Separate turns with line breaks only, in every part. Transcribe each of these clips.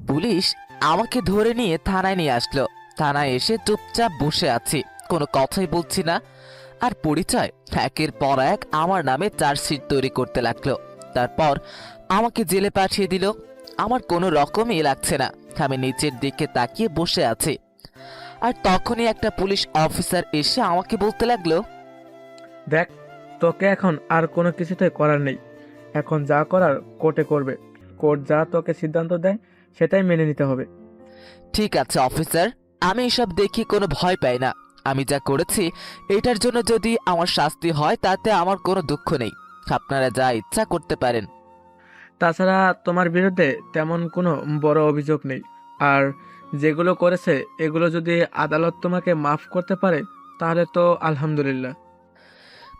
Police আমাকে ধরে নিয়ে থানায় নিয়ে আসলো। থানায় এসে চুপচাপ বসে আছি, কোনো কথাই বলছি না। আর পরিচয় একের পর এক আমার নামে চার্জশিট তৈরি করতে লাগলো। তারপর আমাকে জেলে পাঠিয়ে দিল। আমার কোনো রকমই লাগছে না, আমি নিচের দিকে তাকিয়ে বসে আছি। আর তখনই একটা পুলিশ অফিসার এসে আমাকে বলতে লাগলো,
দেখ, তোকে এখন আর কোনো কিছুতে করার নেই। এখন যা করার কোর্টে করবে। কোর্ট যা তোকে সিদ্ধান্ত দেয় সেটাই মেনে নিতে হবে।
ঠিক আছে অফিসার, আমি এসব দেখি কোনো ভয় পাই না। আমি যা করেছি এটার জন্য যদি আমার শাস্তি হয় তাতে আমার কোনো দুঃখ নেই। আপনারা যা ইচ্ছা করতে পারেন।
তাছাড়া তোমার বিরুদ্ধে তেমন কোনো বড় অভিযোগ নেই। আর যেগুলো করেছে এগুলো যদি আদালত তোমাকে মাফ করতে পারে তাহলে তো আলহামদুলিল্লাহ।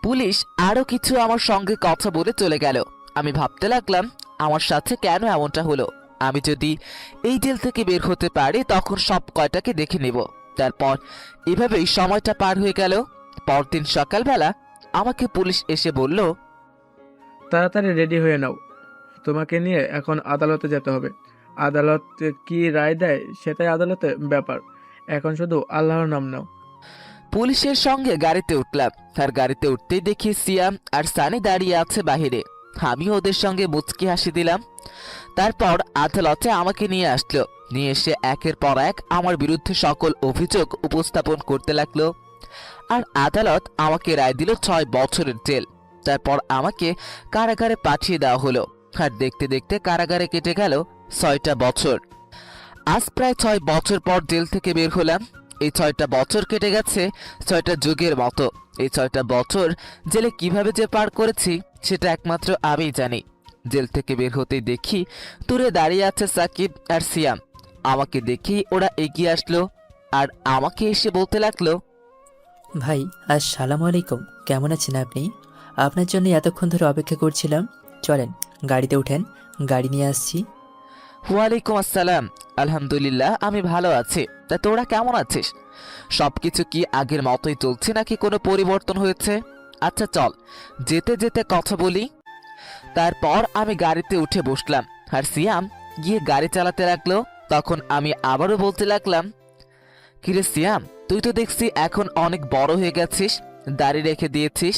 পুলিশ আরো কিছু আমার সঙ্গে কথা বলে চলে গেল। আমি ভাবতে লাগলাম আমার সাথে কেন এমনটা হলো। আমি যদি এই জেল থেকে বের হতে পারি তখন সব কয়টাকে দেখে নেব। তারপর এভাবেই সময়টা পার হয়ে গেল। পরদিন সকালবেলা আমাকে পুলিশ এসে বলল,
তাড়াতাড়ি রেডি হয়ে নাও, তোমাকে নিয়ে এখন আদালতে যেতে হবে। আদালত কি রায় দেয় সেটাই আদালতের ব্যাপার। এখন শুধু আল্লাহর নাম নাও।
পুলিশের সঙ্গে গাড়িতে উঠলাম। আর গাড়িতে উঠতেই দেখি সিয়াম আর সানি দাঁড়িয়ে আছে বাহিরে। আমি ওদের সঙ্গে মুচকি হাসি দিলাম। তারপর আদালতে আমাকে নিয়ে আসলো। নিয়ে এসে একের পর এক আমার বিরুদ্ধে সকল অভিযোগ উপস্থাপন করতে লাগলো। আর আদালত আমাকে রায় দিল 6 বছরের জেল। তারপর আমাকে কারাগারে পাঠিয়ে দেওয়া হলো। আর দেখতে দেখতে কারাগারে কেটে গেল 6টা বছর। আজ প্রায় 6 বছর পর জেল থেকে বের হলাম। এই 6টা বছর কেটে গেছে 6টা যুগের মতো। এই 6টা বছর জেলে কিভাবে যে পার করেছি সেটা একমাত্র আমিই জানি। জেল থেকে বের হতেই দেখি দূরে দাঁড়িয়ে আছে সাকিব আর সিয়াম। আমাকে দেখি ওরা এগিয়ে আসলো আর আমাকে এসে বলতে লাগলো,
ভাই, আসসালামু আলাইকুম। কেমন আছেন আপনি? আপনার জন্য এতক্ষণ ধরে অপেক্ষা করছিলাম। চলেন, গাড়িতে উঠেন, গাড়ি নিয়ে আসছি।
ওয়ালাইকুম আসসালাম। আলহামদুলিল্লাহ, আমি ভালো আছি। তা তোরা কেমন আছিস? সবকিছু কি আগের মতোই চলছে নাকি কোনো পরিবর্তন হয়েছে? আচ্ছা চল যেতে যেতে কথা বলি। তারপর আমি গাড়িতে উঠে বসলাম আর সিয়াম গিয়ে গাড়ি চালাতে লাগলো। তখন আমি আবারও বলতে লাগলাম, কিরে সিয়াম, তুই তো দেখছি এখন অনেক বড় হয়ে গেছিস, দাড়ি রেখে দিয়েছিস।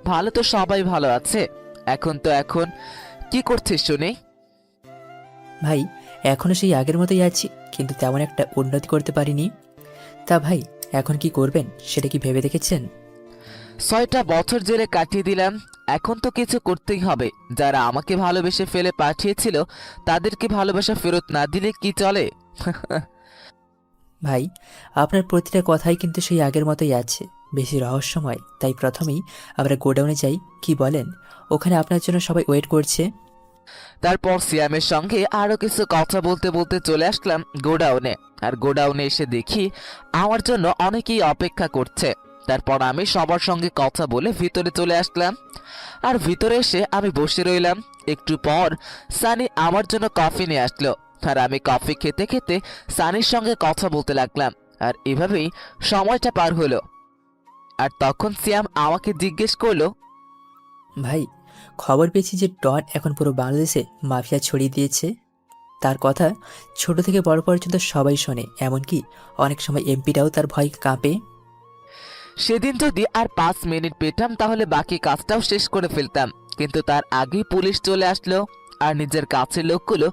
ভালো তো সবাই ভালো আছে। এখন কি করছিস শুনি?
ভাই, এখনও সেই আগের মতোই আছি, কিন্তু তেমন একটা উন্নতি করতে পারিনি। তা ভাই, এখন কি করবেন সেটা কি ভেবে দেখেছেন?
6টা বছর জেলে কাটিয়ে দিলাম। এখন তো কিছু করতেই হবে। যারা আমাকে ভালোবেসে ফেলে পাঠিয়েছিল তাদেরকে ভালোবাসা ফেরত না দিলে কি চলে?
ভাই, আপনার প্রতিটা কথাই কিন্তু সেই আগের মতোই আছে, বেশি রহস্যময়। তাই প্রথমেই আমরা গোডাউনে যাই, কি বলেন? ওখানে আপনার জন্য সবাই ওয়েট করছে।
তারপর সিয়ামের সঙ্গে আরো কিছু কথা বলতে বলতে চলে আসলাম গোডাউনে। আর গোডাউনে এসে দেখি আমার জন্য অনেকেই অপেক্ষা করছে। তারপর আমি সবার সঙ্গে কথা বলে ভিতরে চলে আসলাম। আর ভিতরে এসে আমি বসে রইলাম। একটু পর সানি আমার জন্য কফি নিয়ে আসলো। আর আমি কফি খেতে খেতে সানির সঙ্গে কথা বলতে লাগলাম। আর এভাবেই সময়টা পার হলো। আর তখন সিয়াম আমাকে জিজ্ঞেস করলো,
ভাই, খবর পেয়েছি যে ডন এখন পুরো বাংলাদেশে মাফিয়া ছড়িয়ে দিয়েছে। তার কথা ছোট থেকে বড় পর্যন্ত সবাই শোনে, এমনকি অনেক সময় এমপিটাও তার ভয় কাঁপে।
সেদিন যদি আর 5 মিনিট পেতাম তাহলে বাকি কাজটাও শেষ করে ফেলতাম। কিন্তু তার আগেই পুলিশ চলে আসলো। আর নিজের কাছের লোকগুলো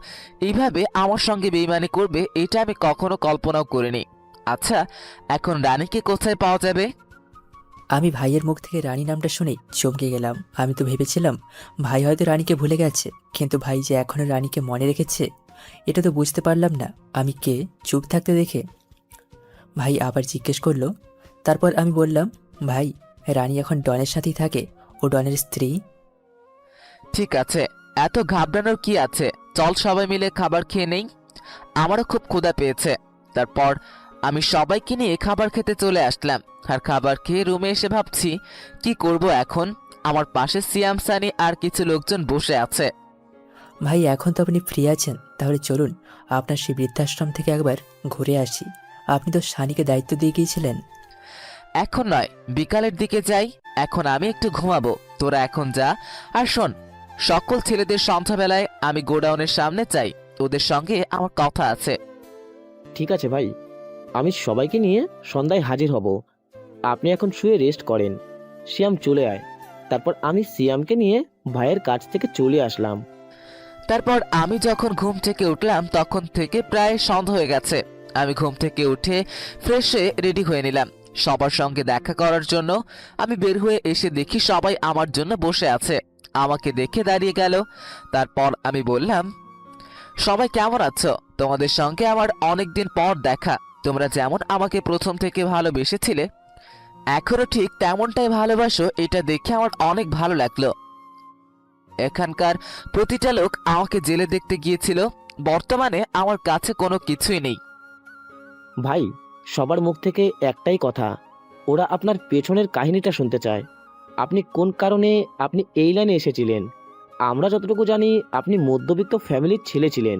এইভাবে আমার সঙ্গে বেইমানি করবে এটা আমি কখনো কল্পনাও করিনি। আচ্ছা, এখন রানীকে কোথায় পাওয়া যাবে?
আমি ভাইয়ের মুখ থেকে রানী নামটা শুনেই চমকে গেলাম। আমি তো ভেবেছিলাম ভাই হয়তো রানীকে ভুলে গেছে, কিন্তু ভাই যে এখনো রানীকে মনে রেখেছে এটা তো বুঝতে পারলাম না। আমি কে চুপ থাকতে দেখে ভাই আবার জিজ্ঞেস করলো। তারপর আমি বললাম, ভাই, রানী এখন ডনের সাথেই থাকে, ও ডনের স্ত্রী।
ঠিক আছে, এত ঘাবড়ানোর কি আছে? চল সবাই মিলে খাবার খেয়ে নেই। আমারও খুব ক্ষুধা পেয়েছে। তারপর আমি সবাইকে নিয়ে খাবার খেতে চলে আসলাম। আর খাবার খেয়ে রুমে এসে ভাবছি কি করব এখন। আমার পাশে সিয়াম, সানি আর কিছু লোকজন বসে আছে।
ভাই, এখন তো আপনি ফ্রি আছেন, তাহলে চলুন আপনার সেই বৃদ্ধাশ্রম থেকে একবার ঘুরে আসি। আপনি তো সানিকে দায়িত্ব দিয়ে গিয়েছিলেন।
এখন নয়, বিকালের দিকে যাই। এখন আমি একটু ঘুমাবো, তোরা এখন যা। আর শোন, সকল ছেলেদের সন্ধ্যাবেলায় আমি গোডাউনের সামনে চাই, ওদের সঙ্গে আমার কথা আছে।
ঠিক আছে ভাই, আমি সবাইকে নিয়ে সন্ধ্যায় হাজির হব। আপনি এখন শুয়ে রেস্ট করেন। সিয়াম চলে আয়। তারপর আমি সিয়ামকে নিয়ে ভাইয়ের কাছ থেকে চলে আসলাম।
তারপর আমি যখন ঘুম থেকে উঠলাম তখন থেকে প্রায় সন্ধ্যা হয়ে গেছে। আমি ঘুম থেকে উঠে ফ্রেশ হয়ে রেডি হয়ে নিলাম সবার সঙ্গে দেখা করার জন্য। আমি বের হয়ে এসে দেখি সবাই আমার জন্য বসে আছে। আমাকে দেখে দাঁড়িয়ে গেল। তারপর আমি বললাম, সবাই কেমন আছো? তোমাদের সঙ্গে আমার অনেকদিন পর দেখা। তোমরা যেমন আমাকে প্রথম থেকে ভালোবেসেছিলে, এখনো ঠিক তেমনটাই ভালোবাসো, এটা দেখে আমার অনেক ভালো লাগলো। এখানকার প্রতিটা লোক আমাকে জেলে দেখতে গিয়েছিল, বর্তমানে আমার কাছে কোনো কিছুই নেই।
ভাই, সবার মুখ থেকে একটাই কথা, ওরা আপনার পেছনের কাহিনীটা শুনতে চায়। আপনি কোন কারণে আপনি এই লাইনে এসেছিলেন। আমরা যতটুকু জানি আপনি মধ্যবিত্ত ফ্যামিলির ছেলে ছিলেন,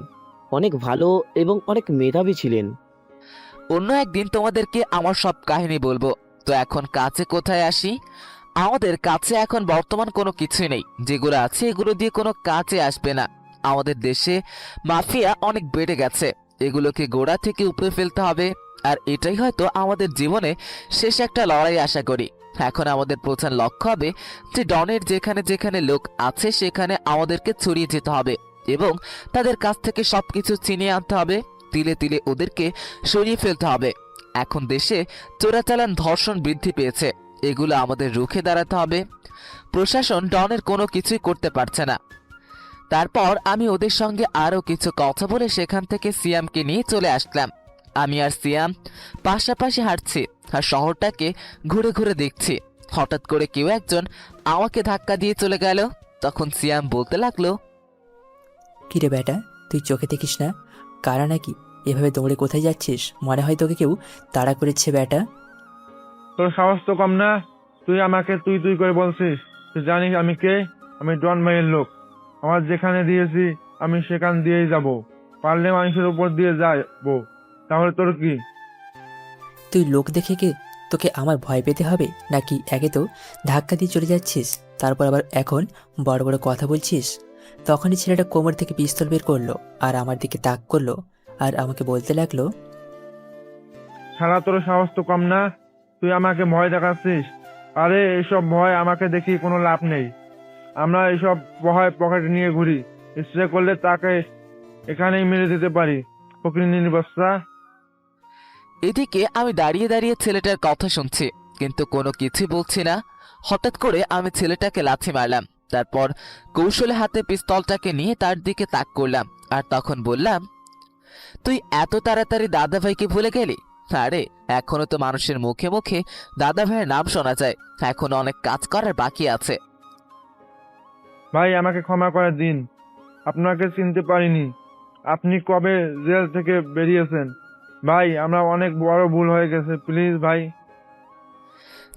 অনেক ভালো এবং অনেক মেধাবী ছিলেন।
অন্য একদিন তোমাদেরকে আমার সব কাহিনী বলবো। তো এখন কাছে কোথায় আসি? আমাদের কাছে এখন বর্তমান কোনো কিছুই নেই। যেগুলো আছে এগুলো দিয়ে কোনো কাজে আসবে না। আমাদের দেশে মাফিয়া অনেক বেড়ে গেছে, এগুলোকে গোড়া থেকে উপড়ে ফেলতে হবে। আর এটাই হয়তো আমাদের জীবনে শেষ একটা লড়াই আশা করি। এখন আমাদের প্রধান লক্ষ্য হবে যে ডনের যেখানে যেখানে লোক আছে সেখানে আমাদেরকে ছড়িয়ে যেতে হবে এবং তাদের কাছ থেকে সবকিছু ছিনিয়ে আনতে হবে। তিলে তিলে ওদেরকে সরিয়ে ফেলতে হবে। এখন দেশে চোরাচালান, ধর্ষণ বৃদ্ধি পেয়েছে, এগুলো আমাদের রুখে দাঁড়াতে হবে। প্রশাসন ডনের কোনো কিছুই করতে পারছে না। তারপর আমি ওদের সঙ্গে আরও কিছু কথা বলে সেখান থেকে সিয়ামকে নিয়ে চলে আসলাম। আমি আর সিয়াম পাশাপাশি হাঁটছি আর শহরটাকে ঘুরে ঘুরে দেখছি। হঠাৎ করে কেউ একজন আমাকে ধাক্কা দিয়ে চলে গেল। তখন সিয়াম বলতে লাগলো,
কিরে বেটা, তুই চোখে দেখিস না? কারা নাকি? এভাবে দৌড়ে কোথায় যাচ্ছিস? মনে হয় তোকে কেউ তাড়া করেছে বেটা।
তোর সাহস তো কম না, তুই আমাকে তুই তুই করে বলছিস? তুই জানিস আমি কে? আমি ডন ভাইয়ের লোক। আমার যেখানে দিয়েছি আমি সেখান দিয়েই যাব, পারলে মানুষের উপর দিয়ে যাবো। তাহলে তোর কি?
তুই লোক দেখে কে তোকে আমার ভয় পেতে হবে নাকি? একে তো ধাক্কা দিয়ে চলে যাচ্ছিস, তারপর আবার এখন বড় বড় কথা বলছিস। তখনই ছেলেটা কোমর থেকে পিস্তল বের করলো আর আমার দিকে তাক করলো আর আমাকে বলতে লাগলো,
সারা তোর সাহস তো কম না, তুই আমাকে ভয় দেখাচ্ছিস? আরে এসব ভয় আমাকে দেখি কোনো লাভ নেই। আমরা এইসব ভয় পকেটে নিয়ে ঘুরি, ইচ্ছে করলে তাকে এখানেই মেরে দিতে পারি। ফকিন্নির বাচ্চা।
এদিকে আমি দাঁড়িয়ে দাঁড়িয়ে ছেলেটার কথা শুনছি কিন্তু কোনো কিছুই বলছি না। হঠাৎ করে আমি ছেলেটাকে লাথি মারলাম। তারপর কৌশলে হাতে পিস্তলটাকে নিয়ে তার দিকে তাক করলাম আর তখন বললাম, তুই এত তাড়াতাড়ি দাদা ভাইকে ভুলে গেলি? আরে এখনো তো মানুষের মুখে মুখে দাদা ভাইয়ের নাম শোনা যায়, এখনো অনেক কাজ করার বাকি আছে।
ভাই, আমাকে ক্ষমা করে দিন, আপনাকে চিনতে পারিনি। আপনি কবে জেল থেকে বেরিয়েছেন? ভাই, আমরা অনেক বড় ভুল হয়ে গেছে, প্লিজ ভাই।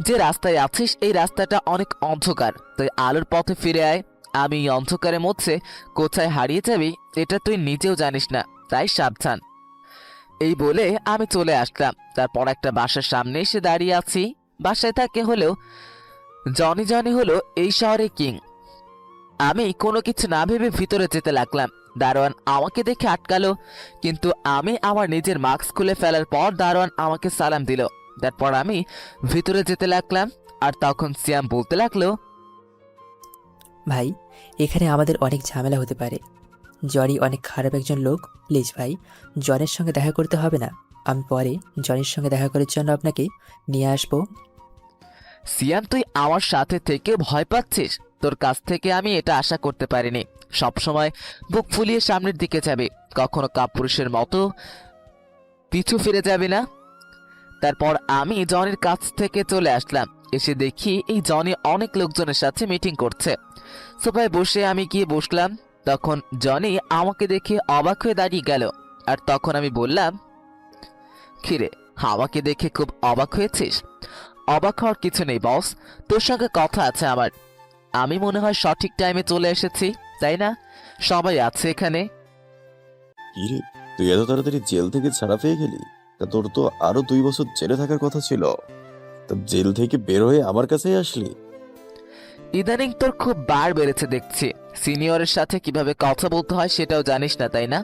যে রাস্তায় আছিস এই রাস্তাটা অনেক অন্ধকার, তুই আলোর পথে ফিরে আয়। আমি এই অন্ধকারের মধ্যে কোথায় হারিয়ে যাবি এটা তুই নিজেও জানিস না, তাই সাবধান। এই বলে আমি চলে আসলাম। তারপর একটা বাসার সামনে এসে দাঁড়িয়ে আছি। বাসায় থাকে হলেও জনি জনি হলো এই শহরে কিং। আমি কোনো কিছু না ভেবে ভিতরে যেতে লাগলাম। দারোয়ান আমাকে দেখে আটকালো, কিন্তু আমি আমার নিজের মাস্ক খুলে ফেলার পর দারোয়ান আমাকে সালাম দিল। তারপর আমি ভিতরে যেতে লাগলাম আর তখন সিয়াম বলতে লাগলো,
ভাই, এখানে আমাদের অনেক ঝামেলা হতে পারে। জনি অনেক খারাপ একজন লোক। প্লিজ ভাই, জনের সঙ্গে দেখা করতে হবে না। আমি পরে জনির সঙ্গে দেখা করার জন্য আপনাকে নিয়ে আসবো।
সিয়াম তুই আমার সাথে থেকে ভয় পাচ্ছিস? তোর কাছ থেকে আমি এটা আশা করতে পারিনি। সবসময় বুক ফুলিয়ে সামনের দিকে যাবে, কখনো কাপুরুষের মতো পিছু ফিরে যাবে না। তারপর আমি জনির কাছ থেকে চলে আসলাম। এসে দেখি এই জনি অনেক লোকজনের সাথে মিটিং করছে। সোফায় বসে আমি গিয়ে বসলাম। তখন জনি আমাকে দেখে অবাক হয়ে দাঁড়িয়ে গেল আর তখন আমি বললাম, কিরে, আমাকে দেখে খুব অবাক হয়েছিস? অবাক হওয়ার কিছু নেই বস, তোর সঙ্গে কথা আছে আমার। আমি মনে হয় সঠিক টাইমে চলে এসেছি, তাই না? সবাই আছে এখানে।
কিরে, তুই এত তাড়াতাড়ি জেল থেকে ছাড়া পেয়ে গেলি? তা তোর তো আরো 2 বছর জেলে থাকার কথা ছিল। তা জেল থেকে বের হয়ে আমার কাছেই আসলি?
ইদানিং তোর খুব বার বেড়েছে দেখছি। সিনিয়রের সাথে কিভাবে কথা বলতে হয় সেটাও জানিস না, তাই না?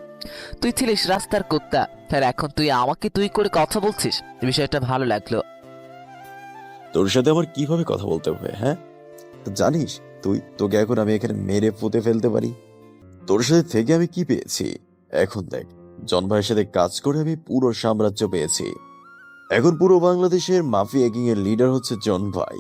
তুই ছিলিস রাস্তার কুত্তা, আর এখন তুই আমাকে তুই করে কথা বলছিস। বিষয়টা ভালো লাগলো।
তোর সাথে আমার কিভাবে কথা বলতে হবে, হ্যাঁ? তো জানিস তোকে এখন আমি এখানে মেরে পুঁতে ফেলতে পারি। তোর সাথে থেকে আমি কি পেয়েছি? এখন দেখ, জন ভাইয়ের সাথে কাজ করে আমি পুরো সাম্রাজ্য পেয়েছি। এখন পুরো বাংলাদেশের মাফিয়া গ্যাং এর লিডার হচ্ছে জন ভাই।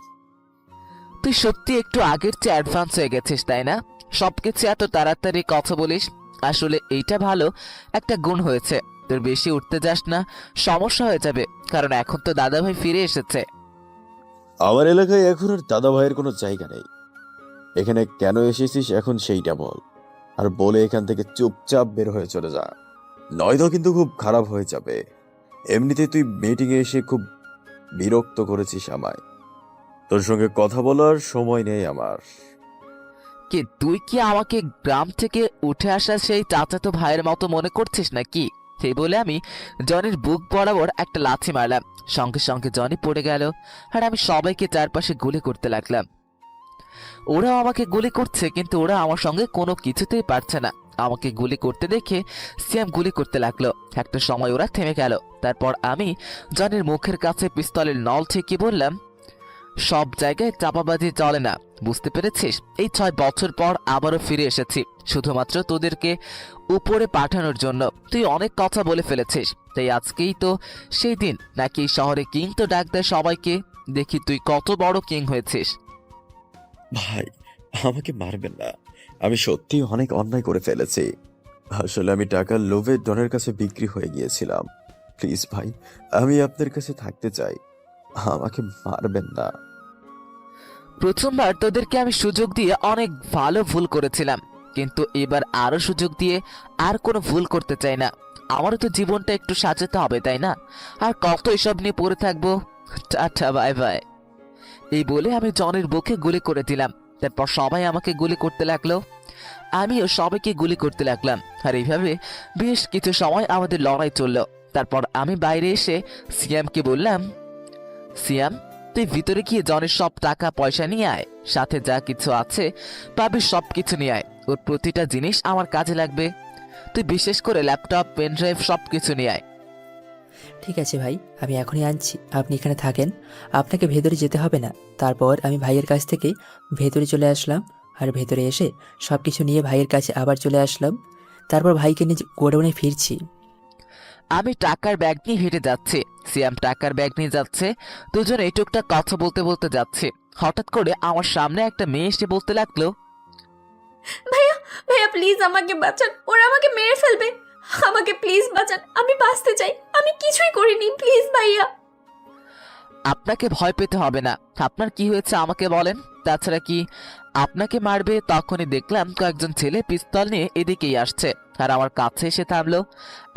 তুই সত্যি একটু আগের চেয়ে অ্যাডভান্স হয়ে গেছিস, তাই না? সবকিছু এত তাড়াতাড়ি কথা বলিস। আসলে এইটা ভালো একটা গুণ হয়েছে। তোর বেশি উঠতে যাস না, সমস্যা হয়ে যাবে। কারণ এখন তো দাদাভাই ফিরে এসেছে।
আমার এলাকায় এখন আর দাদা ভাইয়ের কোনো জায়গা নেই। এখানে কেন এসেছিস এখন সেইটা বল, আর বলে এখান থেকে চুপচাপ বের হয়ে চলে যা, নয়তো কিন্তু খুব খারাপ হয়ে যাবে। এমনিতে তুই মিটিং এ এসে খুব বিরক্ত করেছিস আমায়। তোর সঙ্গে কথা বলার সময় নেই আমার।
কি তুই কি আমাকে গ্রাম থেকে উঠে আসা সেই চাচাতো ভাইয়ের মতো মনে করছিস নাকি? সেই বলে আমি জনির বুক বরাবর একটা লাথি মারলাম। সঙ্গে সঙ্গে জনি পড়ে গেল, আর আমি সবাইকে চারপাশে গুলি করতে লাগলাম। ওরাও আমাকে গুলি করছে, কিন্তু ওরা আমার সঙ্গে কোনো কিছুতেই পারছে না। আমাকে গুলি করতে দেখে সিয়াম গুলি করতে লাগলো। একটা সময় ওরা থেমে গেল। তারপর আমি জনির মুখের কাছে পিস্তলের নল ঠেকিয়ে বললাম, সব জায়গায় চাপাবাজি চলে না, বুঝতে পেরেছিস? এই 6 বছর পর আবারও ফিরে এসেছি শুধুমাত্র তোদেরকে উপরে পাঠানোর জন্য। তুই অনেক কথা বলে ফেলেছিস, তাই আজকেই তো সেই দিন নাকি এই শহরে কিং তো ডাক দেয় সবাইকে। দেখি তুই কত বড় কিং হয়েছিস।
ভাই, আমাকে মারবেন না। আমি সত্যি অনেক অন্যায় করে ফেলেছি। আসলে আমি টাকার লোভে ডনের কাছে বিক্রি হয়ে গিয়েছিলাম। প্লিজ ভাই, আমি আপনার কাছে থাকতে চাই, আমাকে মারবেন না।
প্রথমবার তোদেরকে আমি সুযোগ দিয়ে অনেক ভালো ভুল করেছিলাম, কিন্তু এবার আরো সুযোগ দিয়ে আর কোনো ভুল করতে চাই না। আমারও তো জীবনটা একটু সাজাতে হবে, তাই না? আর কত এসব নিয়ে পড়ে থাকবো। Tata, bye bye. এই বলে আমি জনের বুকে গুলি করে দিলাম। তারপর সবাই আমাকে গুলি করতে লাগলো, আমিও সবাইকে গুলি করতে লাগলাম। আর এইভাবে বেশ কিছু সময় আমাদের লড়াই চললো। তারপর আমি বাইরে এসে সিয়ামকে বললাম, সিয়াম, তুই ভিতরে গিয়ে জনের সব টাকা পয়সা নিয়ে আয়, সাথে যা কিছু আছে পাবি সব কিছু নিয়ে আয়। ওর প্রতিটা জিনিস আমার কাজে লাগবে। তুই বিশেষ করে ল্যাপটপ, পেন ড্রাইভ সব কিছু নিয়ে আয়।
ঠিক আছে ভাই, আমি এখনই আনছি, আপনি এখানে থাকেন, আপনাকে ভেতরে যেতে হবে না। তারপর আমি ভাইয়ের কাছ থেকে ভেতরে চলে আসলাম, আর ভেতরে এসে সব কিছু নিয়ে ভাইয়ের কাছে আবার চলে আসলাম। তারপর ভাইকে নিয়ে গোডাউনে ফিরছি।
আমি টাকার ব্যাগ নিয়ে হেঁটে যাচ্ছি, সিয়াম টাকার ব্যাগ নিয়ে যাচ্ছে। দুজনে টুকটাক কথা বলতে বলতে যাচ্ছে। হঠাৎ করে আমার সামনে একটা মেয়ে এসে বলতে লাগলো,
ভাইয়া, ভাইয়া প্লিজ আমাকে বাঁচান, ওরা আমাকে মেরে ফেলবে। আমাকে প্লিজ বাঁচান, আমি বাঁচতে চাই, আমি কিছুই করিনি, প্লিজ ভাইয়া।
আপনাকে ভয় পেতে হবে না। আপনার কি হয়েছে আমাকে বলেন, তাছাড়া কি আপনাকে মারবে? তখনই দেখলাম কয়েকজন ছেলে পিস্তল নিয়ে এদিকেই আসছে, আর আমার কাছে এসে থামলো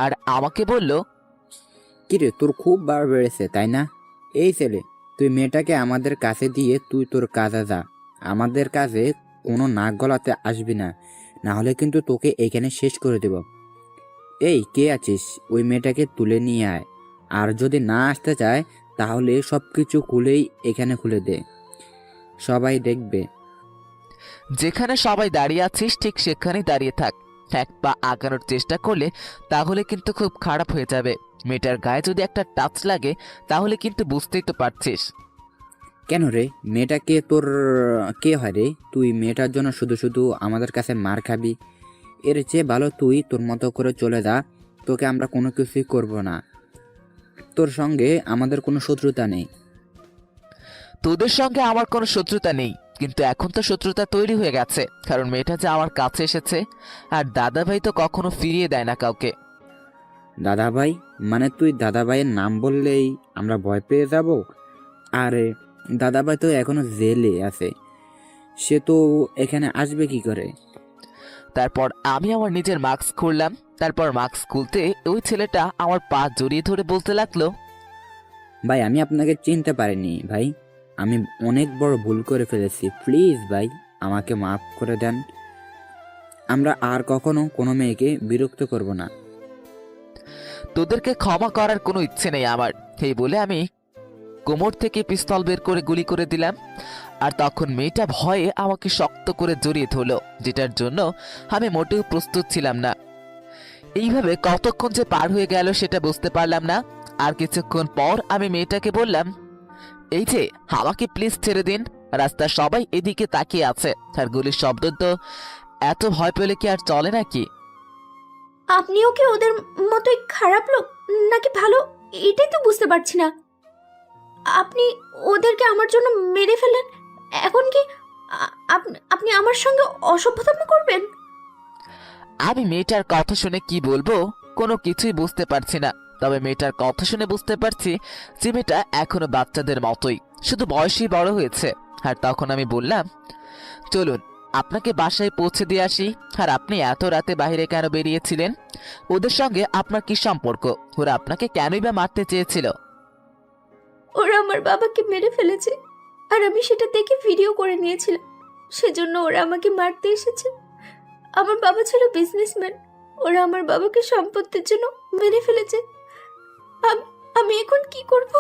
আর আমাকে বলল,
কিরে, তোর খুব বার বেড়েছে তাই না? এই ছেলে, তুই মেয়েটাকে আমাদের কাছে দিয়ে তুই তোর কাজে যা। আমাদের কাছে কোনো নাক গলাতে আসবি না, না হলে কিন্তু তোকে এখানে শেষ করে দেব। এই, কে আছিস? ওই মেয়েটাকে তুলে নিয়ে আয়। আর যদি না আসতে চায় তাহলে সব কিছু খুলেই এখানে খুলে দে, সবাই দেখবে।
যেখানে সবাই দাঁড়িয়ে আছিস ঠিক সেখানেই দাঁড়িয়ে থাক। এক পা আগানোর চেষ্টা করলে তাহলে কিন্তু খুব খারাপ হয়ে যাবে। মেয়েটার গায়ে যদি একটা টাচ লাগে তাহলে কিন্তু বুঝতেই তো পারছিস।
কেন রে, মেয়েটাকে তোর কে হয় রে? তুই মেয়েটার জন্য শুধু শুধু আমাদের কাছে মার খাবি। এর চেয়ে ভালো তুই তোর মতো করে চলে যা, তোকে আমরা কোনো কিছুই করব না। তোর সঙ্গে আমাদের কোনো শত্রুতা নেই।
তোদের সঙ্গে আমার কোনো শত্রুতা নেই, কিন্তু এখন তো শত্রুতা তৈরি হয়ে গেছে, কারণ মেয়েটা যে আমার কাছে এসেছে। আর দাদাভাই তো কখনো ফিরিয়ে দেয় না কাউকে।
দাদাভাই মানে তুই দাদাভাইয়ের নাম বললেই আমরা ভয় পেয়ে যাব? আরে, দাদাভাই তো এখনো জেলে আছে, সে তো এখানে আসবে কি করে?
তারপর আমি আমার নিজের মাস্ক খুললাম। তারপর মাস্ক খুলতে ওই ছেলেটা আমার পা জড়িয়ে ধরে বলতে লাগলো,
ভাই, আমি আপনাকে চিনতে পারিনি ভাই, আমি অনেক বড় ভুল করে ফেলেছি, প্লিজ ভাই আমাকে মাফ করে দেন। আমরা আর কখনো কোনো মেয়েকে বিরক্ত করব না।
তোদেরকে ক্ষমা করার কোনো ইচ্ছে নেই আমার। এই বলে আমি কোমর থেকে পিস্তল বের করে গুলি করে দিলাম। আর তখন মেয়েটা ভয়ে আমাকে শক্ত করে জড়িয়ে ধরলো, যেটার জন্য আমি মোটেও প্রস্তুত ছিলাম না। এইভাবে কতক্ষণ যে পার হয়ে গেল সেটা বুঝতে পারলাম না। আর কিছুক্ষণ পর আমি মেয়েটাকে বললাম, এই যে আমাকে প্লিজ ছেড়ে দিন, রাস্তার সবাই এদিকে তাকিয়ে আছে, আর গুলির শব্দ তো এত ভয় পেলে কি আর চলে নাকি?
আপনিও কি ওদের মতোই খারাপ লোক নাকি ভালো, এটাই তো বুঝতে পারছি না। আপনি ওদেরকে আমার জন্য মেরে ফেলেন, এখন কি আপনি আমার সঙ্গে অসভ্যতামি করবেন?
আমি মেয়েটার কথা শুনে কি বলবো কোনো কিছুই বুঝতে পারছি না। তবে মেয়েটার কথা শুনে বুঝতে পারছি যে মেয়েটা এখনো বাচ্চাদের মতোই, শুধু বয়সই বড় হয়েছে। আর তখন আমি বললাম, চলুন আপনাকে বাসায় পৌঁছে দিয়ে আসি। আর আপনি এত রাতে বাইরে কেন বেরিয়েছিলেন? ওদের সঙ্গে আপনার কি সম্পর্ক? ওরা আপনাকে কেনই বা মারতে চেয়েছিল?
ওরা আমার বাবাকে মেরে ফেলেছে, আর আমি সেটা দেখে ভিডিও করে নিয়েছিলাম, সেজন্য ওরা আমাকে মারতে এসেছে। আমার বাবা ছিল বিজনেসম্যান, ওরা আমার বাবাকে সম্পত্তির জন্য মেরে ফেলেছে। আমি এখন কি করব,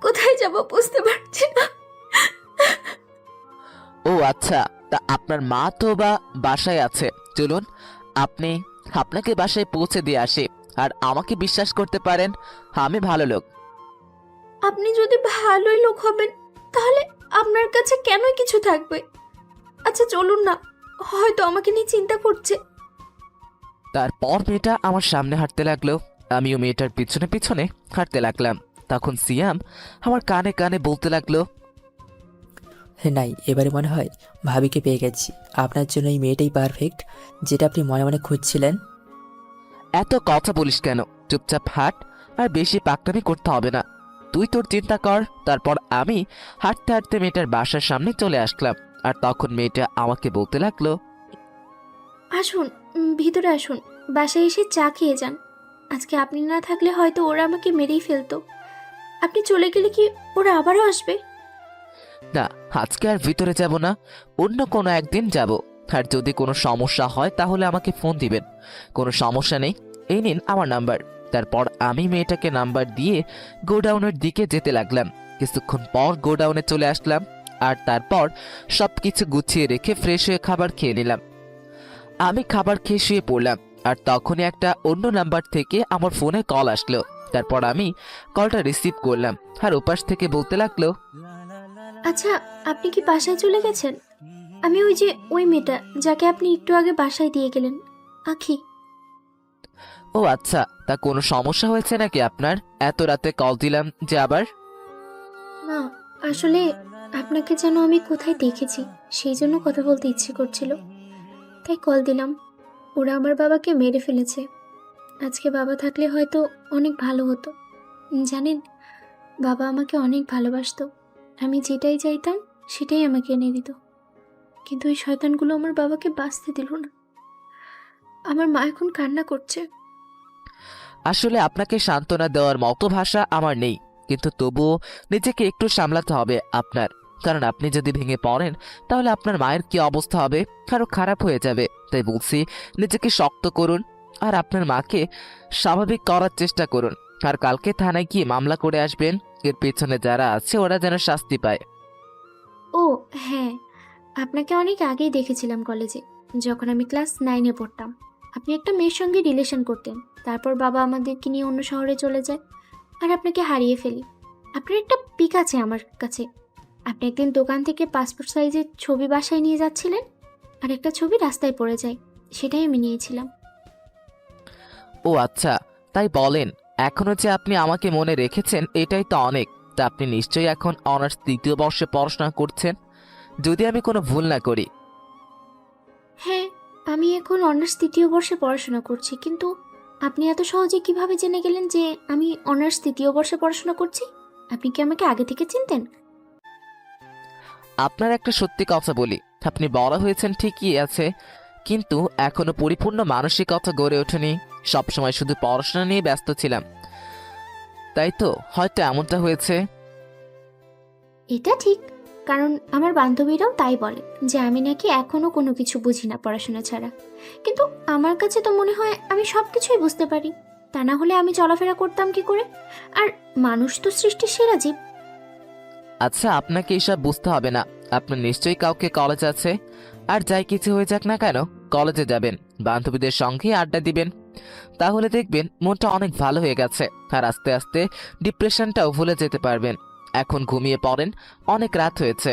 কোথায় যাব বুঝতে পারছি না।
ও আচ্ছা, তা আপনার মা তো বা বাসায় আছে, চলুন আপনাকে বাসায় পৌঁছে দিয়ে আসি। আর আমাকে বিশ্বাস করতে পারেন, আমি ভালো লোক।
আপনি যদি ভালোই লোক হবেন তাহলে আপনার কাছে কেন কিছু থাকবে? আচ্ছা চলুন না, হয়তো আমাকে নিয়ে চিন্তা করছে।
তারপর মেয়েটা আমার সামনে হাঁটতে লাগলো, আমিও মেয়েটার পিছনে পিছনে হাঁটতে লাগলাম। তখন সিয়াম আমার কানে কানে বলতে লাগলো,
হে নাই, এবারে মনে হয় ভাবিকে পেয়ে গেছি। আপনার জন্য এই মেয়েটাই পারফেক্ট, যেটা আপনি মনে মনে খুঁজছিলেন।
এত কথা বলিস কেন? চুপচাপ হাঁট, আর বেশি পাকনামি করতে হবে না। তুই তোর চিন্তা কর। তারপর আমি হাঁটতে হাঁটতে মেয়েটার বাসার সামনে চলে আসলাম। আর তখন মেয়েটা আমাকে বলতে লাগলো,
আসুন, ভিতরে আসুন, বাসায় এসে চা খেয়ে যান। আজকে আপনি না থাকলে হয়তো ওরা আমাকে মেরেই ফেলতো। আপনি চলে গেলে কি ওরা আবারও আসবে?
না, আজকে আর ভিতরে যাব না, অন্য কোনো একদিন যাব। আর যদি কোনো সমস্যা হয় তাহলে আমাকে ফোন দিবেন, কোনো সমস্যা নেই। এই নিন আমার নাম্বার। তারপর আমি মেয়েটাকে নাম্বার দিয়ে গোডাউনের দিকে যেতে লাগলাম। কিছুক্ষণ পর গোডাউনে চলে আসলাম। আর তারপর সবকিছু গুছিয়ে রেখে ফ্রেশ হয়ে খাবার খেয়ে নিলাম। আমি খাবার খেয়ে শুয়ে পড়লাম। আর তখনই একটা অন্য নাম্বার থেকে আমার ফোনে কল আসলো। তারপর আমি কলটা রিসিভ করলাম। আর ওপাশ থেকে বলতে লাগলো,
আচ্ছা, আপনি কি বাসায় চলে গেছেন? আমি ওই মেয়েটা যাকে আপনি একটু আগে বাসায় দিয়ে গেলেন, আখি।
ও আচ্ছা, তা কোনো সমস্যা হয়েছে নাকি আপনার? এত রাতে কল দিলাম যে আবার?
না, আসলে আপনাকে যেন আমি কোথায় দেখেছি, সেই জন্য কথা বলতে ইচ্ছে করছিল, তাই কল দিলাম। ওরা আমার বাবাকে মেরে ফেলেছে। আজকে বাবা থাকলে হয়তো অনেক ভালো হতো। জানেন, বাবা আমাকে অনেক ভালোবাসতো। আমি যেটাই চাইতাম সেটাই আমাকে এনে দিত। কিন্তু ওই শয়তানগুলো আমার বাবাকে বাঁচতে দিল না। আমার মা এখন কান্না করছে।
আসলে আপনাকে সান্ত্বনা দেওয়ার মতো ভাষা আমার নেই, কিন্তু তবুও নিজেকে একটু সামলাতে হবে আপনার। কারণ আপনি যদি ভেঙে পড়েন তাহলে আপনার মায়ের কি অবস্থা হবে, আরো খারাপ হয়ে যাবে। তাই বলছি, নিজেকে শক্ত করুন আর আপনার মাকে স্বাভাবিক করার চেষ্টা করুন। আর কালকে থানায় গিয়ে মামলা করে আসবেন, এর পেছনে যারা আছে ওরা যেন শাস্তি পায়।
ও হ্যাঁ, আপনাকে অনেক আগেই দেখেছিলাম কলেজে, যখন আমি ক্লাস 9-এ পড়তাম। আপনি একটা মেয়ের সঙ্গে রিলেশন করতেন, তারপর বাবা আমাদেরকে নিয়ে অন্য শহরে চলে যায়, আর আপনাকে হারিয়ে ফেলি। আপনার একটা পিক আছে আমার কাছে। আপনি একদিন দোকান থেকে পাসপোর্ট সাইজের ছবি বাসায় নিয়ে যাচ্ছিলেন, আর একটা ছবি রাস্তায় পড়ে যায়, সেটাই আমি নিয়েছিলাম।
ও আচ্ছা, তাই বলেন। এখনো যে আপনি আমাকে মনে রেখেছেন এটাই তো অনেক। তা আপনি নিশ্চয়ই এখন অনার্স 3য় বর্ষে পড়াশোনা করছেন, যদি আমি কোনো ভুল না করি।
হ্যাঁ, আমি এখন অনার্স 3য় বর্ষে পড়াশোনা করছি, কিন্তু আপনি এত সহজে কিভাবে জেনে গেলেন যে আমি অনার্স 3য় বর্ষে পড়াশোনা করছি? আপনি কি আমাকে আগে থেকে চিনতেন?
আপনার একটা সত্যি কথা বলি, আপনি বড় হয়েছেন ঠিকই আছে, কিন্তু এখনো পরিপূর্ণ মানসিকতা গড়ে ওঠেনি। সবসময় শুধু পড়াশোনা নিয়ে ব্যস্ত ছিলাম, তাই তো হয়তো এমনটা হয়েছে।
এটা ঠিক, কারণ আমার বান্ধবীরাও তাই বলে যে আমি নাকি এখনো কোনো কিছু বুঝি না পড়াশোনা ছাড়া। কিন্তু আমার কাছে তো মনে হয় আমি সব কিছুই বুঝতে পারি, তা না হলে আমি চলাফেরা করতাম কি করে? আর মানুষ তো সৃষ্টির সেরা জীব,
আচ্ছা, আপনাকে এসব বুঝতে হবে না। আপনার নিশ্চয়ই কাউকে কলেজ আছে। আর যাই কিছু হয়ে যাক না কেন, কলেজে যাবেন, বান্ধবীদের সঙ্গে আড্ডা দিবেন, তাহলে দেখবেন মনটা অনেক ভালো হয়ে গেছে। আর আস্তে আস্তে ডিপ্রেশনটাও ভুলে যেতে পারবেন। এখন ঘুমিয়ে পড়েন, অনেক রাত হয়েছে।